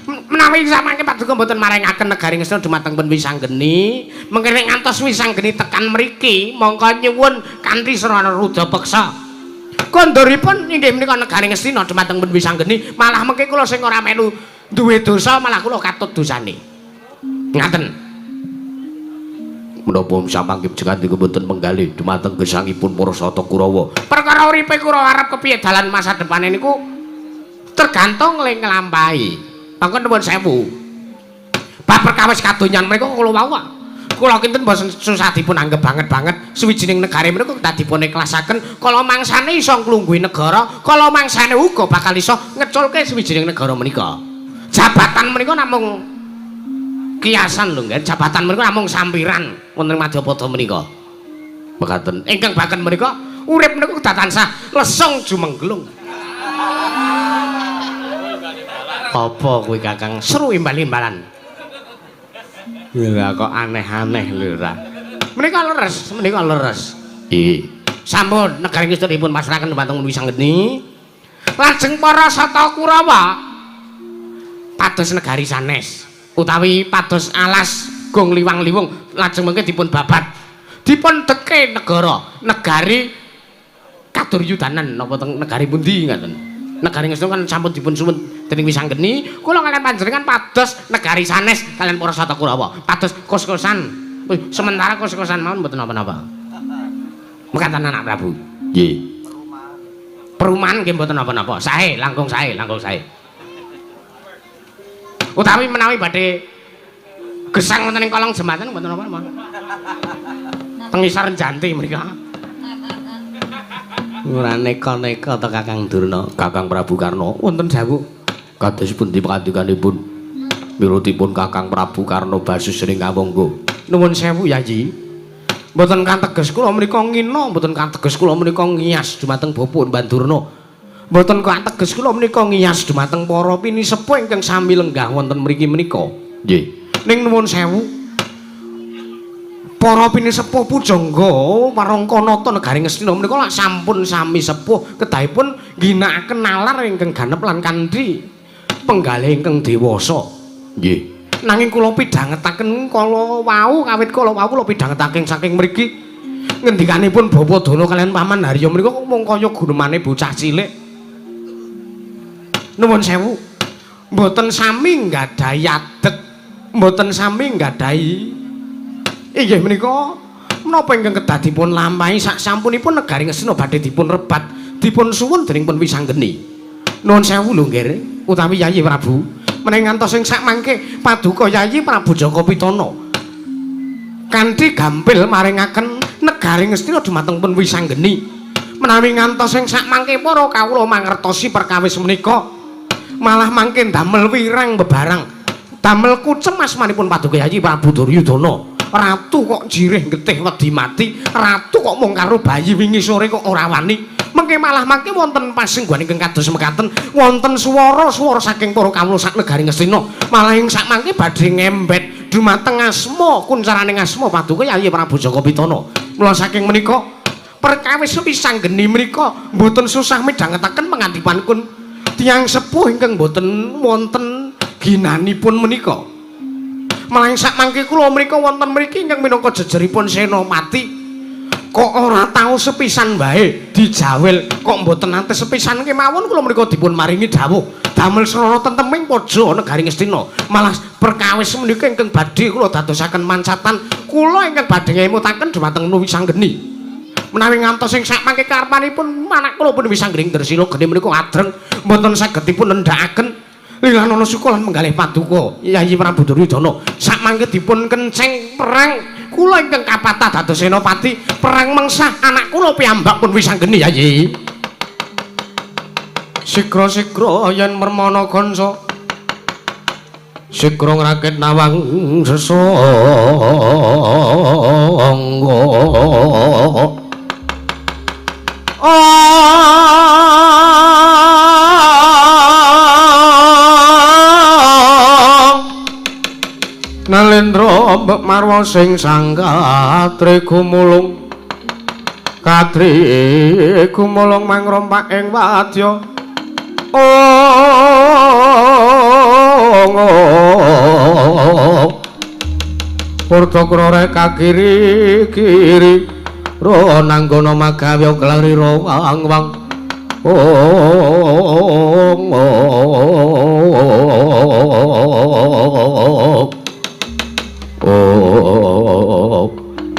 menawi samangke paduka mboten maringaken negari Ngastina dhumateng pun Wisanggeni, mengke nek ngantos Wisanggeni tekan mriki, mongko nyuwun kanthi srana rudha peksa. Kondoripun inggih menika negari Ngastina dhumateng pun Wisanggeni, malah mengke kula sing ora melu duwe dosa malah kula katut dosane. Ngaten. Menapa samangke jengandika boten penggalih dhumateng gesangipun para sata Kurawa. Perkara uripe Kurawa arep kepiye dalan masa depane niku tergantung ling nglampahi. Mangka nuwun sewu. Bab perkawis kadonyan menika kula wau. Kula kinten boten susah dipun anggap banget suwijining negari menika dadi dipun ikhlasaken kala mangsane iso nglungguhi negara, kala mangsane uga bakal iso ngeculke suwijining negara menika. Jabatan menika namung kiasan lho nggih, jabatan menika namung sampiran wonten Madyapada menika. Mekaten. Ingkang baken menika urip menika kedah tansah lesung jumengglung. Apa kuwi Kakang? Seru imbal-imbalan. Lha kok aneh-aneh lho ra. Menika leres. Nggih. Sampun negari Ngastina dipun pasrahaken dhumateng Wisanggeni. Lajeng para sata Kurawa pados negari sanes utawi pados alas gong liwang-liwung lajeng mengke dipun babat. Dipun deke negari Kaduryudanan napa teng negari pundi ngaten. Negari Ngastina kan sampun dipun suwun dening Wisanggeni, kula kalian panjenengan pados negari sanes kalian para sata Kurawa, pados kos-kosan. Sementara kos-kosan mawon mboten napa-napa. Mekaten anak Prabu. Nggih. Perumahan nggih mboten napa-napa. Sae, langkung sae. utawi menawi badhe gesang wonten ing kolong jembatan mboten napa mawon. Teng isor Janti mrika. Ora neka-neka to Kakang Durna, Kakang Prabu Karna. wonten dawuh Kados pundi pangandikanipun? Mirutipun Kakang Prabu Karna basus ring kamangka. nuwun sewu Yayi. Mboten kateges kula menika ngina, mboten kateges kula menika ngiyas dumateng Bapa Mbandurna. Mboten kateges kula menika ngiyas dumateng para pinisepuh ingkang sami lenggah wonten mriki menika. Nggih. Ning nuwun sewu. Para pinisepuh pujangga warangkanata negari Ngastina menika lak sampun sami sepuh kedahipun ginakaken nalar ingkang ganep lan kanthi penggalih ingkang dewasa. Nggih. Nanging kula pidhangetaken kala wau kawit kala wau kula pidhangetaken saking mriki ngendikanipun Bapa Dana kaliyan Paman Harya menika mung kaya gunemane bocah cilik. Nuwun sewu. Mboten sami nggadahi adet, mboten sami nggadahi inggih menika menapa ingkang kedah dipun lampahi sak sampunipun negari Ngastina badhe dipun rebat, dipun suwun dening pun wisanggeni. Nuwun sewu lho nggih, utawi Yayi Prabu. Menawi ngantos ing sak mangke paduka Yayi Prabu Jaka Pitana kanthi gampil maringaken negari Ngastina dumateng pun wisanggeni. Menawi ngantos ing sak mangke para kawula mangertosi perkawis menika malah mangke damel wirang bebarang, damel kucem asmanipun paduka Yayi Prabu Duryudana. Ratu kok jirih getih wedi mati, ratu kok mung karo bayi wingi sore kok ora wani. Mengke malah mangke wonten pasingguhan ingkang kados mekaten, wonten swara-swara saking para kawula sak negari Ngastina. Malah ing sak mangke badhe ngembet dumateng asma kuncaraning asma paduka Yayi Prabu Jaka Pitana. Mula saking menika perkawis wisanggeni menika mboten susah midhangetaken pangandipanipun tiyang sepuh ingkang mboten wonten ginanipun menika. Malah sak mangke kula mrika wonten mriki ingkang minangka jejeripun Senopati kok ora tau sepisan wae dijawel, kok mboten nate sepisan kemawon kula mrika dipun maringi dawuh damel srana tenteming paja negari Ngastina. Malah perkawis menika ingkang badhe kula dadosaken mancatan, kula ingkang badhe ngemutaken dumateng Wisanggeni. Menawi ngantos ing sak mangke karepanipun anak kula pun Wisanggeni Dresila geni menika adreng mboten sagedipun nendhakaken Lilanana Suka lan menggalih paduka Yayi Prabu Duryudana. Sak mangke dipun kenceng perang kula ingkang kapatah dados senopati, perang mengsah anak kula piyambak pun Wisanggeni Yayi. Sigra-sigra yen mermana kansa sigra ngrakit nawang sesangga. Nalendra mbek marwa sing sangkatri gumulung katri gumulung mangrompak ing wadya Purtakrara kakiri-kiri ro nanggana magawe klari ro wang-wang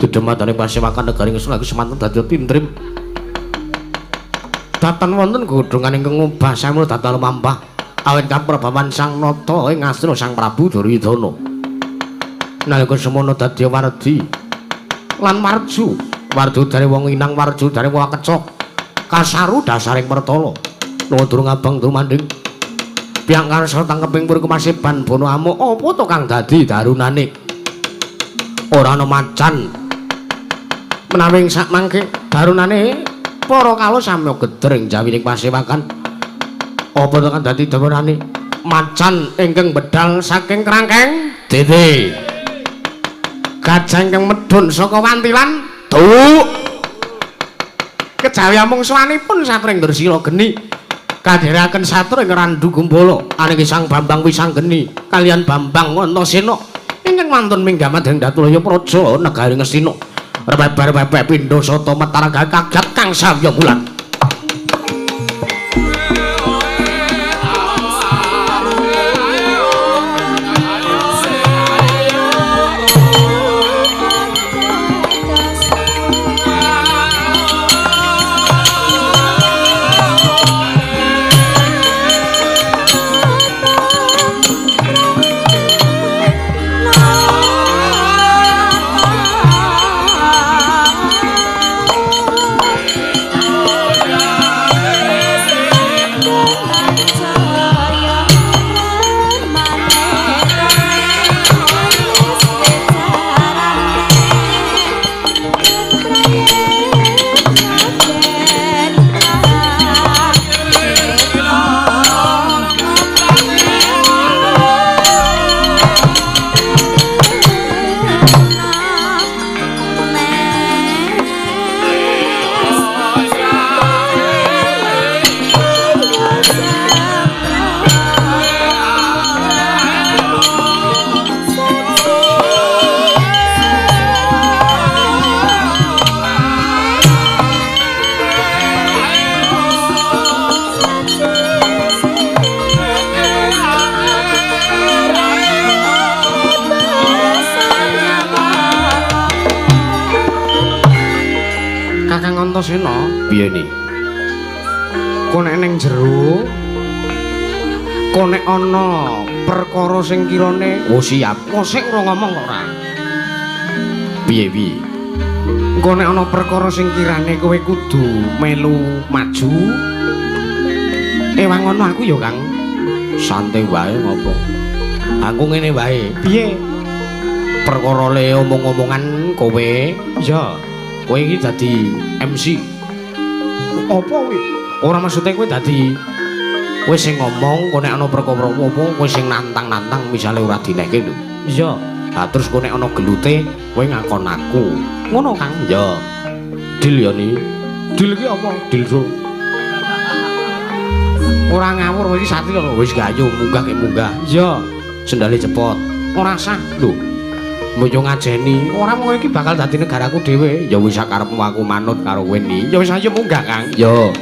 Dedematane pasewakan negari Ngastina lagi semanten dadi tintrim. Datan wonten godhongan ingkang ngubah samula datan lumampah awit kaprabawan Sang Nata ing Ngastina Sang Prabu Duryudana. Nalika semono dadi wardi lan warju, warju dari wong inang, warju dari wong kecok. Kasaru dasaring pertala. Nuwun durung abang dumanding. Piyang karsa tangkeping puri kemasiban bono amuk apa to kang dadi darunane? Ora ana macan. Menawi sak mangke darunane para kala sami gedring jawining pasewakan. Apa to kang dadi darunane? Macan ingkang bedal saking krangkeng dede. Gajah ingkang medhun saka wantilan duk. Kejawi amung sawanipun satring Dresila geni kadherekaken satru ing Randu Gumbala aniki Sang Bambang Wisanggeni kalian Bambang Antasena ingkang mantun minggamat ing Datulaya Praja negari Ngastina. Rebeber-bebek pindha sata metaraga kagat kang sawya bulan. Antasena. Piye ni? Kok nek ning jero kok nek ana perkara sing kirane Siap. sik ora ngomong kok ora. Piye? Kok nek ana perkara sing kirane kowe kudu melu maju. Ewang ngono aku ya, Kang. Santai wae ngopo. Aku ngene wae. Piye? Perkara le omong-omongan kowe, Ya, kowe iki dadi MC. apa kuwi? Ora maksude kowe dadi kowe sing ngomong, kowe nek ana perkara apa kowe sing nantang-nantang misale ora dinehke lho. Iya. Lah terus kowe nek ana gelute kowe ngakon aku. Ngono, Kang. Ya. Dil ya ni. Dil iki apa? Dil so. Ora ngawur kowe iki satria lho. Wis gayo munggah ke munggah. Iya. Sendale cepot. Ora sah. Lho. Moyo ngajeni, ora mung iki bakal dadi negaraku dhewe. Ya wis sakarepmu aku manut karo kowe ni. Ya wis ayo munggah, Kang. Ya.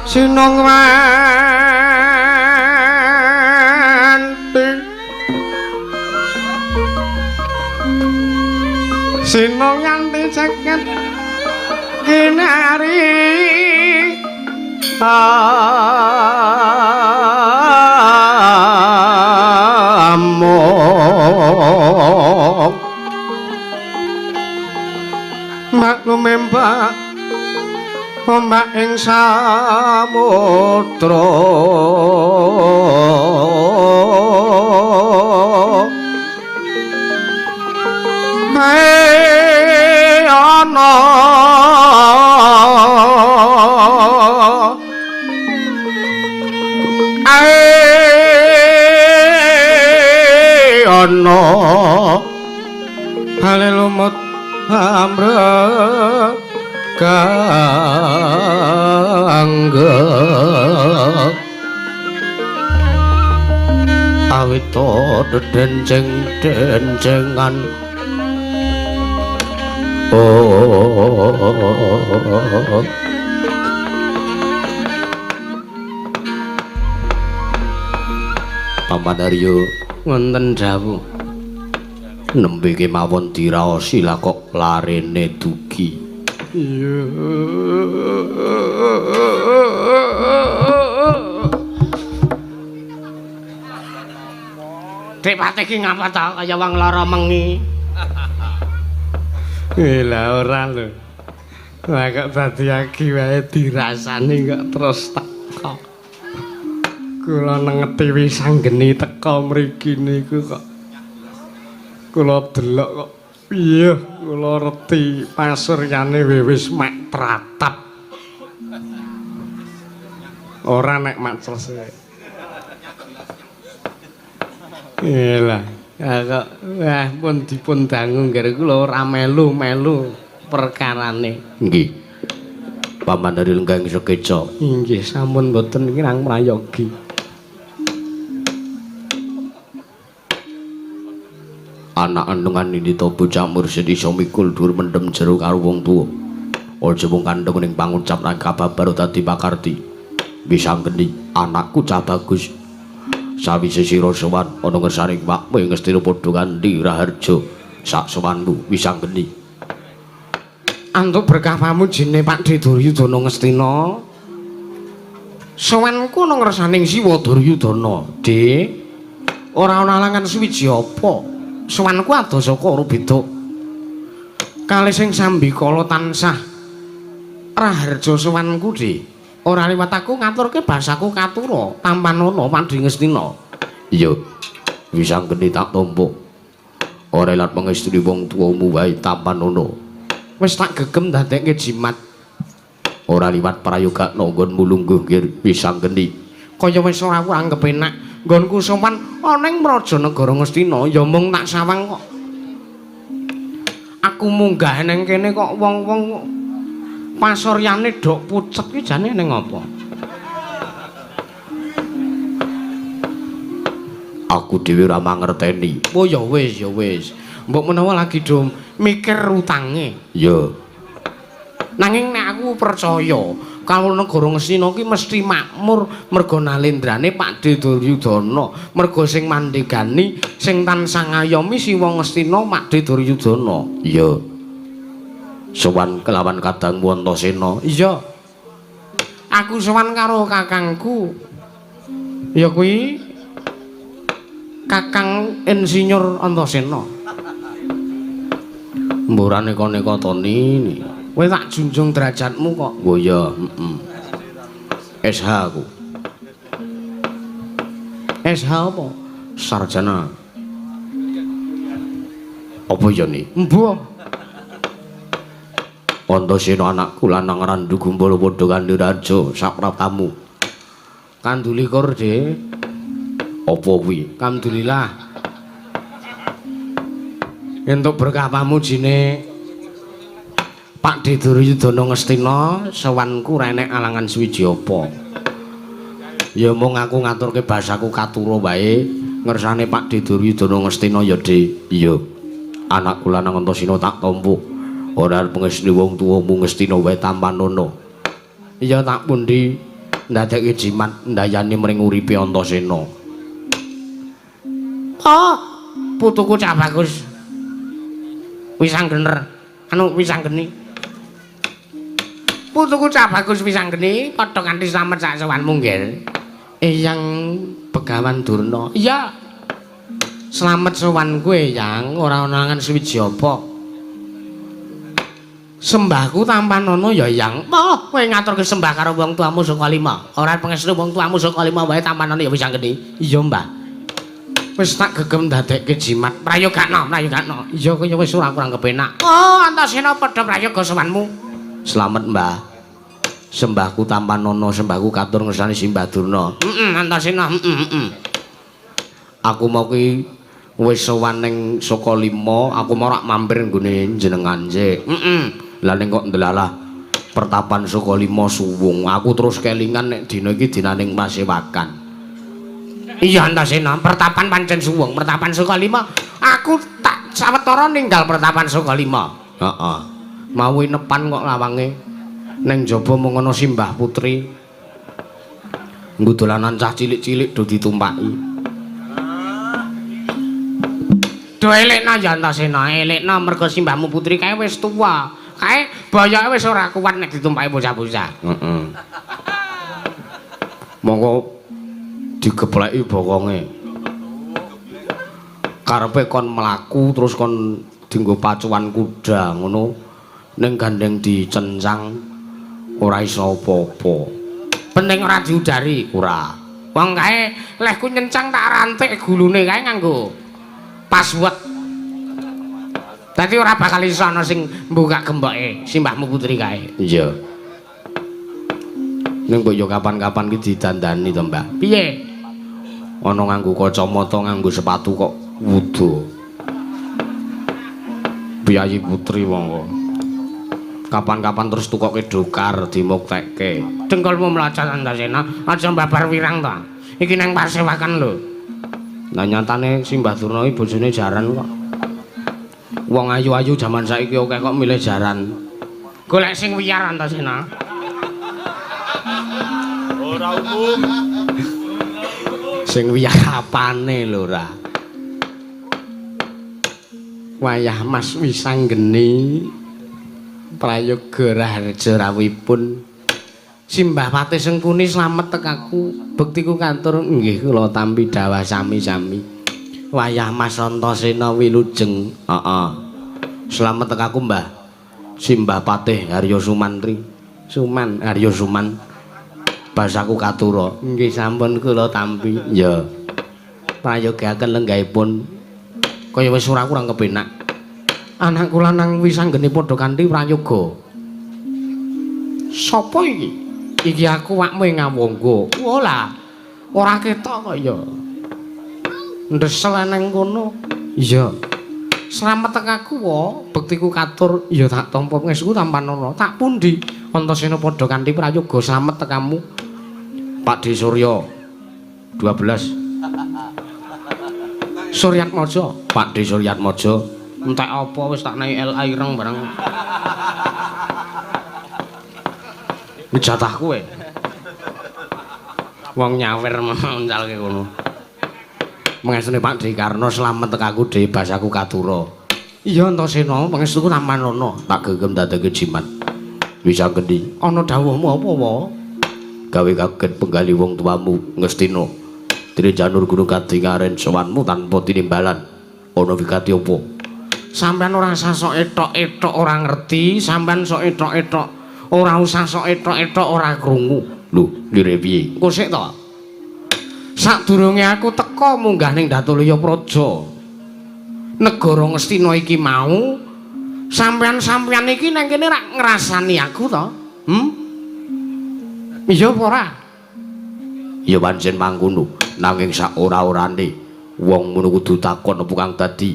Sinong wanti Sinong yanti ceket kinari amok maklume mbak ombak ing samudra ana ana hale lumut amrek kangge awito denjeng-denjengan Paman Arya wonten dawuh nembe kemawon diraosi lah kok larene dugi. Dek Patih ki ngapa ta kaya wong lara mengi? Lah ora lho. Lah kok dadi aki wae dirasani kok terus teko. Kula nengeti wis anggeni teko mriki niku kok. Kula delok kok piye kula reti pasuryane wis mek tratap. Ora nek macles. Iyalah. Kok wah pun dipun dangu nggih kula ora melu-melu perkarane. Nggih. Paman dari Lenggang Sekeca. Inggih sampun boten kirang prayogi. Anak andungan ini to bocah mursid iso mikul dhuwur mendem jero karo wong tuwa. Aja mung kandheng ning pangucap lan kababar dadi pakarti. Bisa geni anakku cah bagus. Sawise sira sowan ana ngersaning Pakmu Ngastina padha kandhi Raharja sak sowanmu bisa geni. Antuk berkah pamujine Pakde Duryudana Ngastina. Sowanku ana ngersaning Siwa Duryudana, Dik. Ora ana alangan suwiji apa. Sowanku adoh saka Rubeda. Kalih sing sambikala tansah Raharja sowanku, Dik. Ora liwat aku ngaturke basaku katura tampanana Pakde Ngastina. Iya. Bisa geni tak tampa. Ora lat pangestuni wong tuwamu wae tampanana. Wis tak gegem dadekke jimat. Ora liwat prayoga nggonmu lungguh nggih bisa geni. Kaya wis ora kurang kepenak nggonku sowan ana ing Rajanagara Ngastina ya mung tak sawang kok. Aku munggah ning kene kok wong-wong pasoryane dok pucet ki jane ning apa? Aku dhewe ora mangerteni. Oh ya wis ya wis. Mbok menawa lagi do mikir utange. Ya. Nanging nek aku percaya kalau negara Ngastina ki mesti makmur merga nalendrane Pakde Duryudana, merga sing mandhegani sing tansah ngayomi Siwa Ngastina Pakde Duryudana. Iya. Sowan kelawan kadangmu Antasena. Iya. Aku sowan karo kakangku. Ya kuwi Kakang Insinyur Antasena. Mburane koneka toni. Kowe tak junjung derajatmu kok. Oh ya, SH aku. SH apa? Sarjana. Apa ya ni? Mbah. Antasena anakku lanang randu gumbala padha kandhi raja sapratamu. Kandulikur, Dik. Apa kuwi? Alhamdulillah. Entuk berkah pamujine Pakde Duryudana Ngastina sowanku ra enek alangan suwiji apa. Ya mung aku ngaturke basaku katura wae ngersane Pakde Duryudana Ngastina ya, Dik. Iya. Anakku lanang Antasena tak tampa. Ora pengestri wong tuwamu Ngastina wae tampanana. Iya tak pundi ndadekke jimat ndayani mring uripe Antasena. Oh, putuku cak bagus. Wis anggener. Anu wis anggeni. Putuku cak bagus wis anggeni, padha kanthi slamet sak sowanmu nggih. Eyang Begawan Durna. Iya. Slamet sowanku Eyang, ora ana alangan suwiji apa. Sembahku tampanana ya Eyang. Oh, kowe ngaturke sembah karo wong tuamu saka lima. Ora pengestri wong tuamu saka lima wae tampanana ya wis anggeni. Iya, Mbah. Wis tak gegem dadekke jimat. Prayogakna. Iya kaya wis ora kurang kepenak. Oh, Antasena padha prayoga sowanmu. Slamet, Mbah. Sembahku tampanana, sembahku katur ngersani Simbah Durna. Antasena. Aku mau ki wis sowan ning saka 5, aku mau rak mampir nggone jenengan sik. Lah ning kok ndelalah pertapan saka 5 suwung. Aku terus kelingan nek dina iki dinaning pasewakan. Iya Antasena, pertapan pancen suwung, pertapan saka 5. Aku tak sawetara ninggal pertapan saka 5. Heeh. Mau nepan kok lawange. Ning jaba mung ana Simbah Putri. Nggo dolanan cah cilik-cilik do ditumpaki. Do elekna ya Antasena, elekna mergo Simbahmu Putri kae wis tuwa. Kae bayoke wis ora kuat nek ditumpaki bocah-bocah. Heeh. Monggo digepleki bokonge. Karepe kon mlaku terus kon dienggo pacuan kuda ngono ning gandeng dicencang ora iso apa-apa. Penting ora diudari. Ora. Wong kae lehku nyencang tak rantik gulune kae nganggo password. Dadi ora bakal iso ana sing mbukak gemboke Simbahmu Putri kae. Iya. Ning kok ya kapan-kapan ki didandani to, Mbak. Piye? Ana nganggo kacamata, nganggo sepatu kok wudo. Biayi putri monggo. Kapan-kapan terus tukoke dokar dimuktekke. Dengkulmu mlacat Antasena, aja mbabar wirang ta. Iki nang pasewakan lho. Lah nyatane Simbah Durna iki bojone jaran kok. Wong ayu-ayu jaman saiki akeh kok milih jaran. Golek sing wiyar Antasena. Ora umum. Sing wiyar apane lho ra. Wayah Mas Wisanggeni prayoga raharja rawuhipun. Simbah Patih Sengkuni slamet tekaku. Bektiku kantur nggih kula tampi dawah sami-sami. Wayah Mas Antasena wilujeng. Heeh. Slamet tekaku, Mbah. Simbah Patih Harya Sumantri. Suman Harya Suman. Basaku katura. Nggih sampun kula tampi. Ya. Prayogaken lenggahipun. Kaya wis ora kurang kepenak. Anak kula nang Wisanggeni padha kanthi prayoga. Sopo iki? Iki aku wakmu ngawangga. Wola. Ora ketok kok ya. Ndesel nang kono. Iya. Slamet tekaku wa, bektiku katur ya tak tampa ngesku tampanana. Tak pundi Antasena padha kanthi prayoga slamet tekamu. Pak Di Surya 12. Suryatmaja. Pak Di Suryatmaja. Entek apa wis tak naik LA ireng bareng. Jatah kowe. Wong nyawer mencalke kono. Mengestune Pak Di Karno slamet tekaku dhewe basaku katura. Iya Antasena, pangestuku tampanana. Tak gegem dadake jimat. Wisanggeni, Ana dawuhmu apa wae? gawe kaget penggali wong tuamu Ngastina. Dene janur gunung kadingaren sowanmu tanpa tinimbalan. Ana wigati apa? Sampeyan ora usah sok etok-etok ora ngerti, sampeyan sok etok-etok ora usah sok etok-etok ora krungu. Lho, lire piye? Engko sik to. Sadurunge aku teka munggah ning Datulya Praja. Negara Ngastina iki mau sampeyan iki nang kene rak ngrasani aku to? Iya apa ora? Ya pancen mangkono, nanging sak ora-orane wong ngono kudu takon apa kang dadi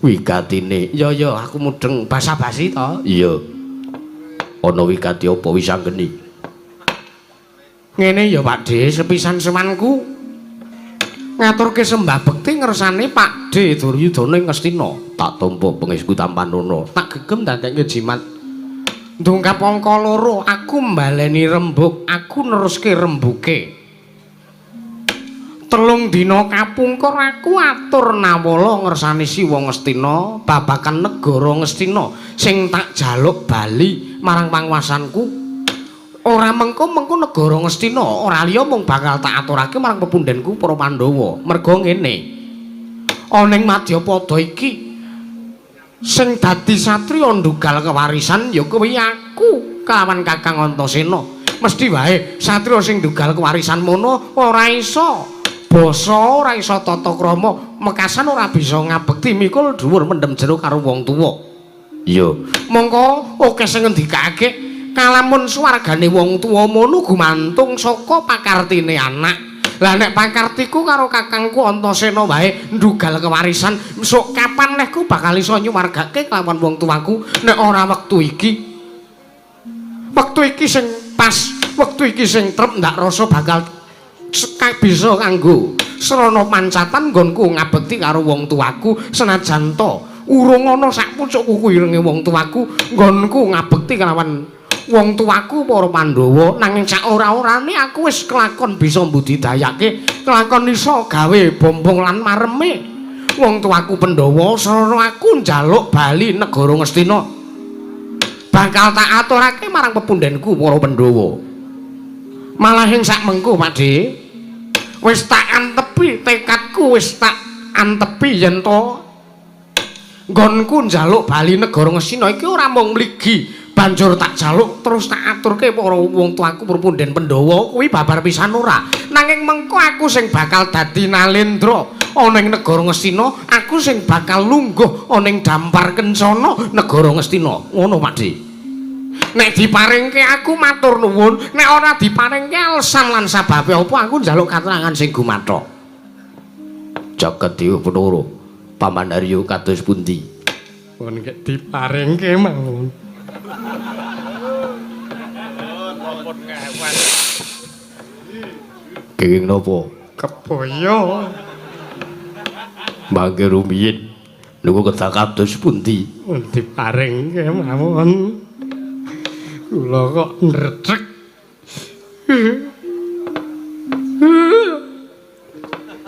wigatine. Ya aku mudeng basa-basi to. Iya. Ana wigati apa Wisanggeni? Ngene ya Pakde, sepisan semanku ngaturke sembah bekti ngersane Pakde Duryudana ing Ngastina. Tak tampa pengesku tampanana. Tak gegem dadekke jimat. Ndungkap angka 2, aku mbaleni rembug, aku neruske rembuke. 3 dina kapungkur aku atur nawala ngersani Siwa Ngastina babakan negara Ngastina sing tak jaluk bali marang panguwasanku. Ora mengko negara Ngastina ora liya mung bakal tak aturake marang pepundhenku para Pandhawa. Merga ngene. Ana ing Madyapada iki sing dadi satriya ndugal kewarisan ya kuwi aku kelawan Kakang Antasena. Mesti wae satriya sing ndugal kewarisan mono ora iso basa, ora iso tata krama, mekasan ora bisa ngabekti mikul dhuwur mendem jero karo wong tuwa. Iya. Mongko akeh sing ngendikake kalamun swargane wong tuwa mono gumantung saka pakartine anak. Lah nek pakartiku karo kakangku Antasena wae ndugal kewarisan, sok kapan lehku bakal iso nyuwargake kelawan wong tuaku nek ora wektu iki. Wektu iki sing pas, wektu iki sing trep ndak rasa bakal bisa kanggo srana pancatan nggonku ngabekti karo wong tuaku senajan to urung ana sak pucuk kuku irenge wong tuaku nggonku ngabekti kelawan wong tuaku para Pandhawa nanging sak ora-orane aku wis kelakon bisa mbudidayake kelakon iso gawe bombong lan mareme wong tuaku Pandhawa sarana aku njaluk bali negara Ngastina bakal tak aturake marang pepundhenku para Pandhawa malah ing sak mengko Pakde wis tak antepi tekadku wis tak antepi yen to nggonku njaluk bali negara Ngastina iki ora mung mligi banjur tak jaluk terus tak aturke para wong tuaku perpunden Pandhawa kuwi babar pisan ora nanging mengko aku sing bakal dadi nalendra ana ing negara Ngastina aku sing bakal lungguh ana ing dampar kencana negara Ngastina ngono Pakde. Nek diparingke aku matur nuwun, nek ora diparingke alasan lan sababe apa aku njaluk katerangan sing gumathok. Jagat Dewa Bathara, Paman Harya kados pundi? Pun nek diparingke mawon. Kenging napa? Kebaya. Mangke rumiyin niku kedah kados pundi? Pun diparingke mawon. Kula kok ndredeg.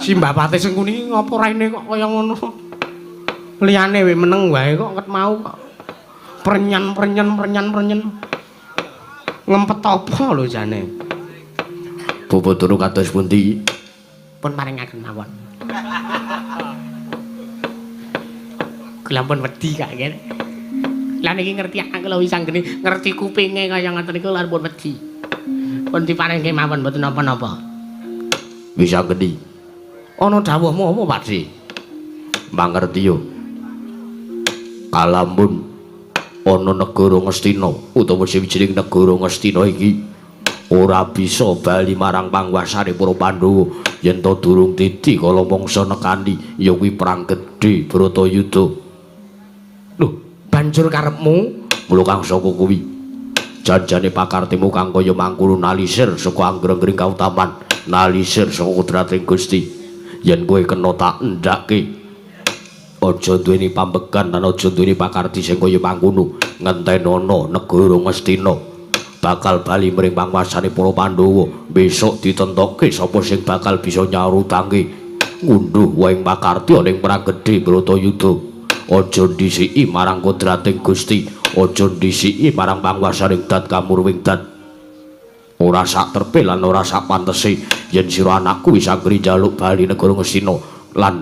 Simbapate sing kuni ngopo raine kok kaya ngono. Liyane we meneng wae kok ket mau kok. Prenyan. Ngempet apa lho jane? Bathara kados pundi? Pun paringaken mawon. Kula pun wedi kak nggih. Lah niki ngerti kula wis anggene ngerti kupinge kaya ngoten niku lan pun wedi. Pun diparingke mawon mboten napa-napa. Wis anggeni. Ana dawuhmu apa, Pakde? Mangerti yo. Kalamun ana negara Ngastina utawa sawijining negara Ngastina iki ora bisa bali marang panguwasane para Pandhawa yen to durung dadi kala mangsa nekani ya kuwi perang gedhe Bratayuda. Lho, banjur karepmu mula kang saka kuwi janjane pakartimu kang kaya mangkono nalisir saka anggreng-gring kautaman, nalisir saka kudrating Gusti. Yen kowe kena tak endhake aja duweni pambegan lan aja duweni pakarti sing kaya mangkono, ngentenono negara Ngastina bakal bali mring panguwasane para Pandhawa. Besok ditentokke sapa sing bakal bisa nyarutake ngunduh waing pakarti ning perang gedhe Bratayuda. Aja ndhisiki marang kodrating Gusti, aja ndhisiki marang panguwasaning dat kamurwing dat. Ora sak terpe lan ora sak pantese yen sira anakku wis anggere njaluk bali negara Ngastina lan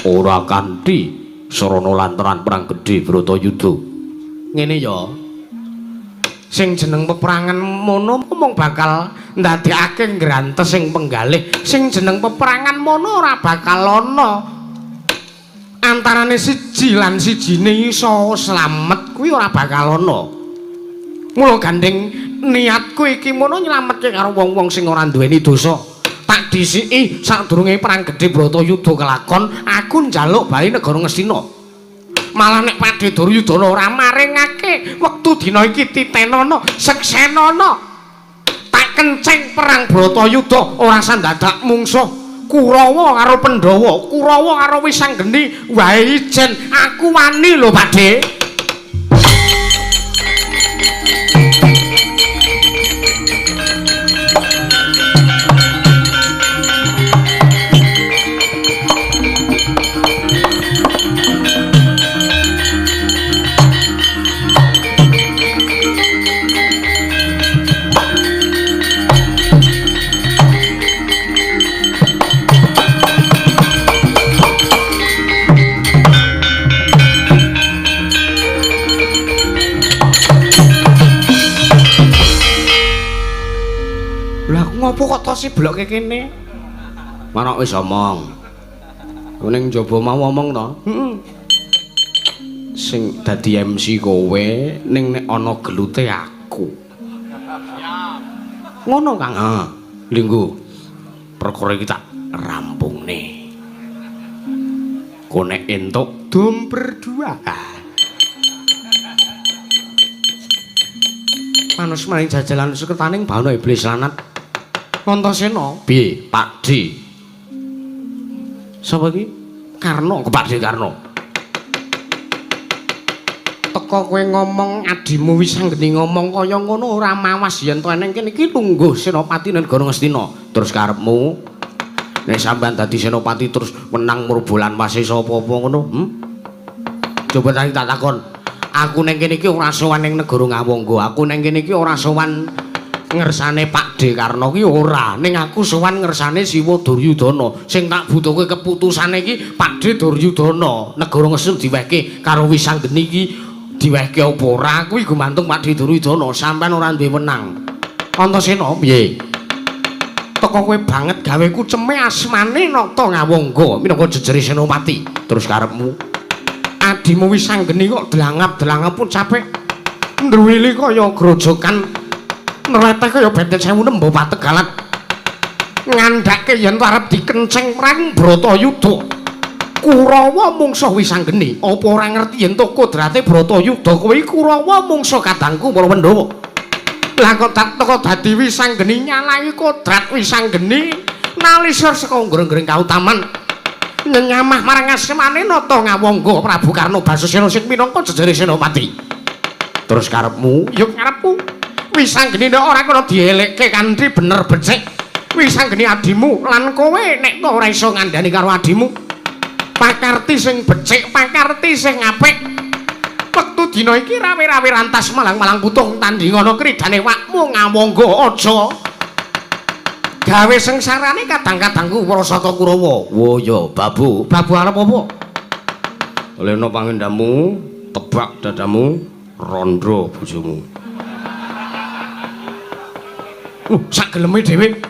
ora kanthi sarana lantaran perang gedhe Bratayuda. ngene ya. Sing jeneng peperangan mono mung bakal ndadekake ngrantes sing penggalih. Sing jeneng peperangan mono ora bakal ana antarane siji lan sijine iso slamet kuwi ora bakal ana. Mula gandeng niatku iki mono nyelametke karo wong-wong sing ora duweni dosa. Tak disiki sadurunge perang gedhe Bratayuda kelakon, aku njaluk bali negara Ngastina. Malah nek Pakde Duryudana ora maringake wektu dina iki titenana seksenana tak kenceng perang Bratayuda ora sandadak mungsuh. Kurawa karo Pandhawa, Kurawa karo Wisanggeni wae ijen aku wani lho Pakde. Ngopo kok tos bloke kene? Manuk wis omong. Ning njaba mau omong to? Heeh. Sing dadi MC kowe ning nek ana gelute aku. Ngono Kang. Heeh. Linggo. Perkara iki tak rampungne. Kowe nek entuk Dom berdua. Manus maring jajalan seketaning bana iblis lanat. Antasena. piye Pakde? Sapa iki? Karno, Pakde Karno. Teka kowe ngomong adimu Wisanggeni ngomong kaya ngono ora mawas yen to eneng kene iki lungguh Senopati negara Ngastina. Terus karepmu nek sampean dadi senopati terus menang murbulan masih sapa-apa ngono? Coba tak takon. Aku ning kene iki ora sowan ning negara Ngawangga. Aku ning kene iki ora sowan ngersane Pakde Karna ki ora. Ning aku sowan ngersane Siwa Duryudana. Sing tak butuhke keputusane iki Pakde Duryudana. Negara Ngastina diwehke karo Wisanggeni iki diwehke apa ora kuwi gumantung Pakde Duryudana. Sampeyan ora duwe wenang. Antasena piye? Teka kowe banget gaweku ceme asmane nata Ngawangga minangka jejere senopati. Terus karepmu adimu Wisanggeni kok delangap-delangap pun capek ndruwili kaya grojokan nreteh kaya benten sewu nembo pategalan ngandhake yen arep dikenceng perang Bratayuda Kurawa mungsuh Wisanggeni apa ora ngerti yen to kodrate Bratayuda kuwi Kurawa mungsuh kadangku para Pandhawa lah kok teko dadi Wisanggeni nyalahi kodrat Wisanggeni nalisir saka ngreng-ngreng kautaman nyamah marang asmane nata ngawangga Prabu Karna Basusena sing minangka jejere senopati terus karepmu ya karepku Wisanggeni nek ora kena dielekke kanthi bener becik Wisanggeni adimu lan kowe nek to ora iso ngandani karo adimu pakarti sing becik pakarti sing apik wektu dina iki rawe-rawe rantas malang-malang putung tandingana kridane wakmu ngawangga aja gawe sengsarane kadang-kadangku Prasata Kurawa wo ya babu arep apa lena pangendhamu tebak dadamu rondo bojomu sak geleme dhewe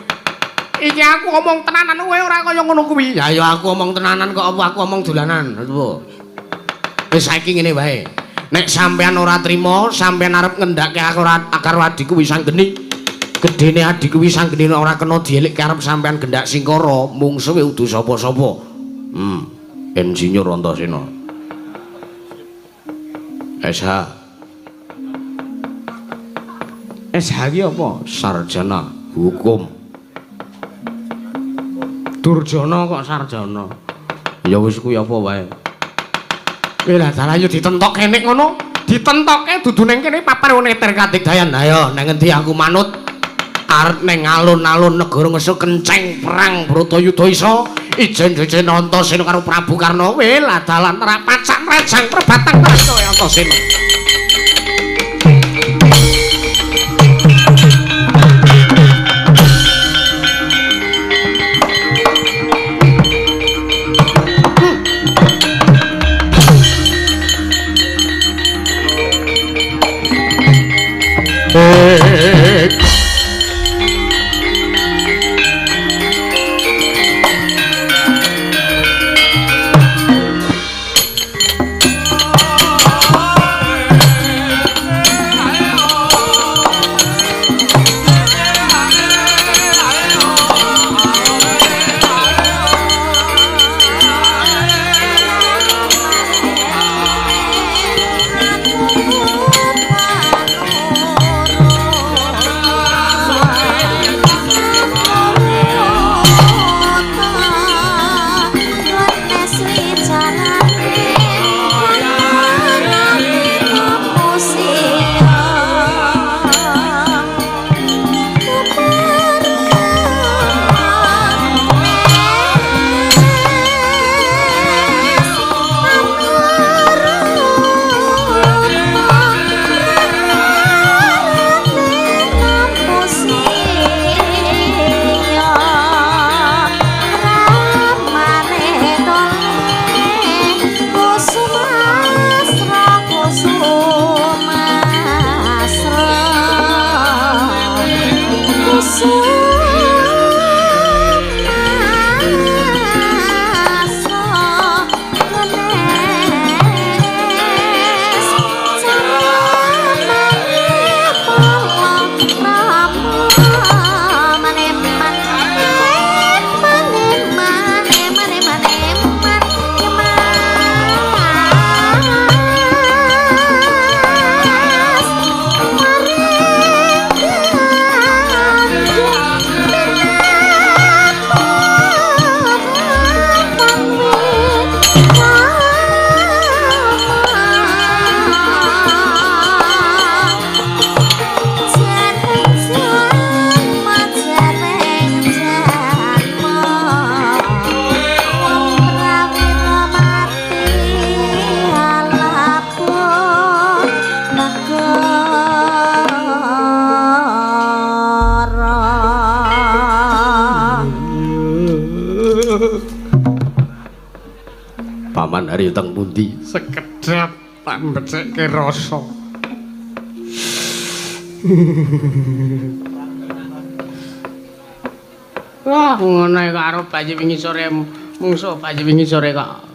iki aku omong tenanan kowe ora kaya ngono kuwi. Ya aku omong tenanan kok apa aku omong dolanan. Wis saiki ngene wae. Nek sampean ora trima, sampean arep ngendhake karo adikku Wisanggeni. Gedene adikku Wisanggeni ora kena dielek arep sampean gendhak singkara, mungsuhe udu sapa-sapa. Insinyur Antasena. SH. SH ki apa? Sarjana Hukum. Durjana kok sarjana. Ya wis kuwi apa wae. Kowe lah dalan yo ditentok kene ngono. Ditentokke dudu ning kene papar neter katigdayan. Ayo nang endi aku manut. Arep ning alun-alun negara ngesu kenceng perang Bratayuda isa ijen-ijen Antasena karo Prabu Karna. Kowe lah dalan rapacak rejang perbatang kaya Antasena. Paman hari teng pundi? Sekedap tak mbecekke rasa. Wah, ngono karo bayi wingi sore mungsuh bayi wingi sore kok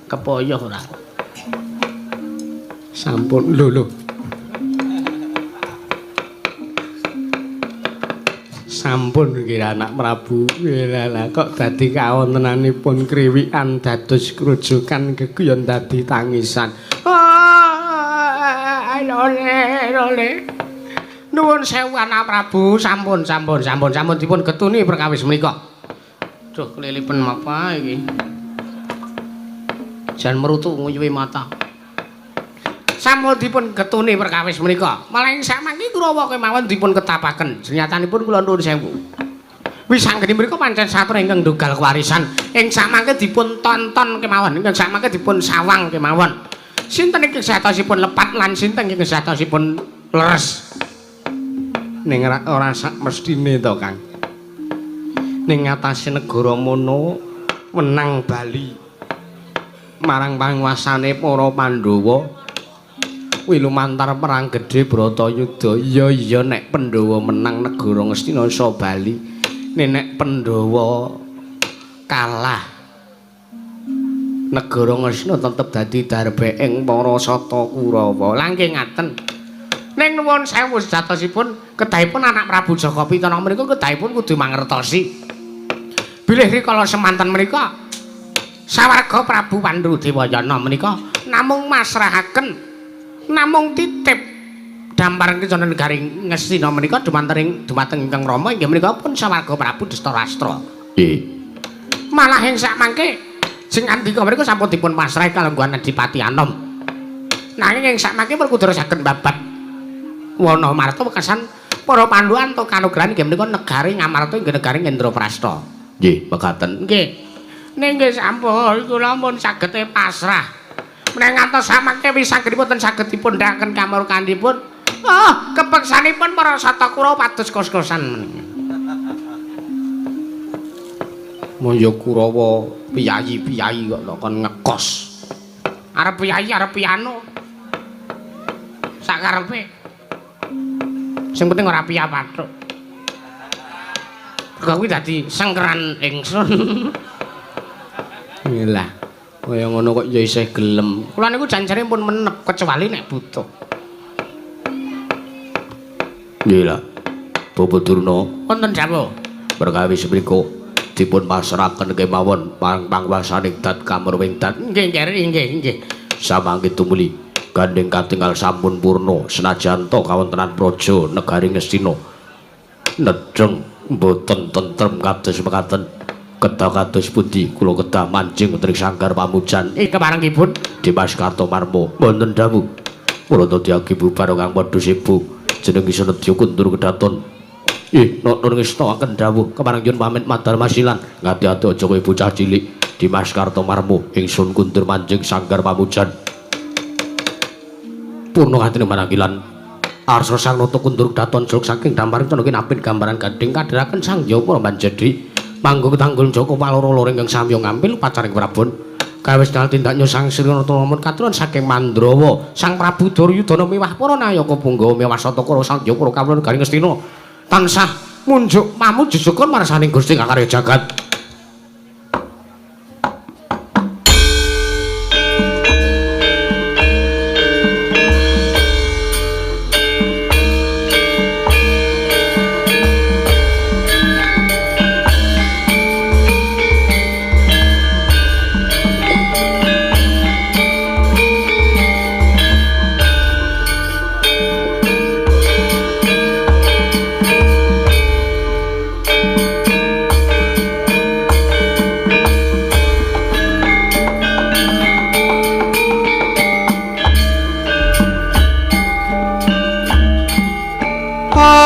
kepoyoh ora. Sampun lho. Sampun nggih anak Prabu. Lah kok dadi kawontenanipun kriwikan dados krujukan geguyon dadi tangisan. Lole. Nuwun sewu anak Prabu, sampun dipun getuni perkawis menika. Duh, kelilipen apa iki? Jan merutu nguyuhi mata. Sampun dipun getuni perkawis menika. Malah ing samangke Kurawa kemawon dipun ketapaken. Senyatanipun kula nuwun sewu. Wisanggeni mriku pancen satria ingkang ndugal kewarisan. Ing samangke dipun tonton kemawon, ingkang samangke dipun sawang kemawon. Sinten iki satosipun lepat lan sinten iki satosipun leres. Ning ora sak mestine to, Kang. Ning ngatasé negara mono wenang bali marang panguwasane para Pandhawa. Kuwi lumantar perang gedhe Bratayuda. Iya nek Pandhawa menang negara Ngastina sa bali. Nek Pandhawa kalah negara Ngastina tetep dadi darbeking para Sata Kurawa. Langking ngaten. Ning nuwun sewu sejatosipun kedahipun anak Prabu Jaka Pitana menika kedahipun kudu mangertosi. Bilih rikala semanten menika sawarga Prabu Pandhudewayana menika namung masrahaken namung titip dampar kicana negari Ngastina menika dumateng ingkang Rama inggih menika pun sawarga Prabu Dastarastra. Nggih. Malah ing sakmangke sing andika menika sampun dipun pasrahi kalengguhan Adipati Anom. Nanging ing sakmangke pun kudu saged babat wana marta wekasan para Pandhawa antuk kanugrahan inggih menika negari Ngamarta inggih negari Ngendraprasta. Nggih, mekaten. Nggih. Ning nggih sampun kula mun saged pasrah. Menawi ngantos samangke wisanggipun saged dipun ndhakaken kamurkanipun. Oh, kepeksanipun para Sata Kurawa pados kos-kosan menika. Moyo Kurawa piyayi-piyayi kok kon ngekos. Arep piyayi arep piano. Sakarepe. Sing penting ora piye pathuk. Kok kuwi dadi sengkeran ingsun. Lah, kaya ngono kok ya isih gelem. Kula niku janjane pun menep kecuali nek butuh. Nggih lah. Bapak Durna, Wonten dawuh. perkawis menika dipun pasrahaken kemawon pangwasaning dat kamurwing dat. Nggih, nggih. Samangke tumuli gandeng katingal sampun purna senajan to kawontenan praja negari Ngastina nedheng mboten tentrem kados mekaten. Kedah kados pundi kula kedah mancing wonten sanggar pamujan Keparengipun Dimas Kartomarmo wonten dawuh kula dadi bubar kang padha sibuk jeneng Senedya Kundur Kedaton. Nur ngesta akan dawuh keparengyun pamit madhar masilan ngati-ati aja kowe bocah cilik Dimas Kartomarmo ingsun kundur mancing sanggar pamujan. Purna katine maranggilan arsa Sang Nata Kundur Kedaton jog saking dampar cenenge nampin gambaran gading kadheraken Sang Hyang Manjadri manggung tanggul Joko paloro-loro ingkang samya ngampil pacaring Prabon kawis dal tindak nyosang Sri Nata lamun katuron saking Mandrawa Sang Prabu Duryudana miwah para nayaka Punggawa miwah Sata Kurawa Sang Hyang para kawula negari Ngastina tansah munjuk mamuju syukur marsaning Gusti Kang Karya Jagat. Oh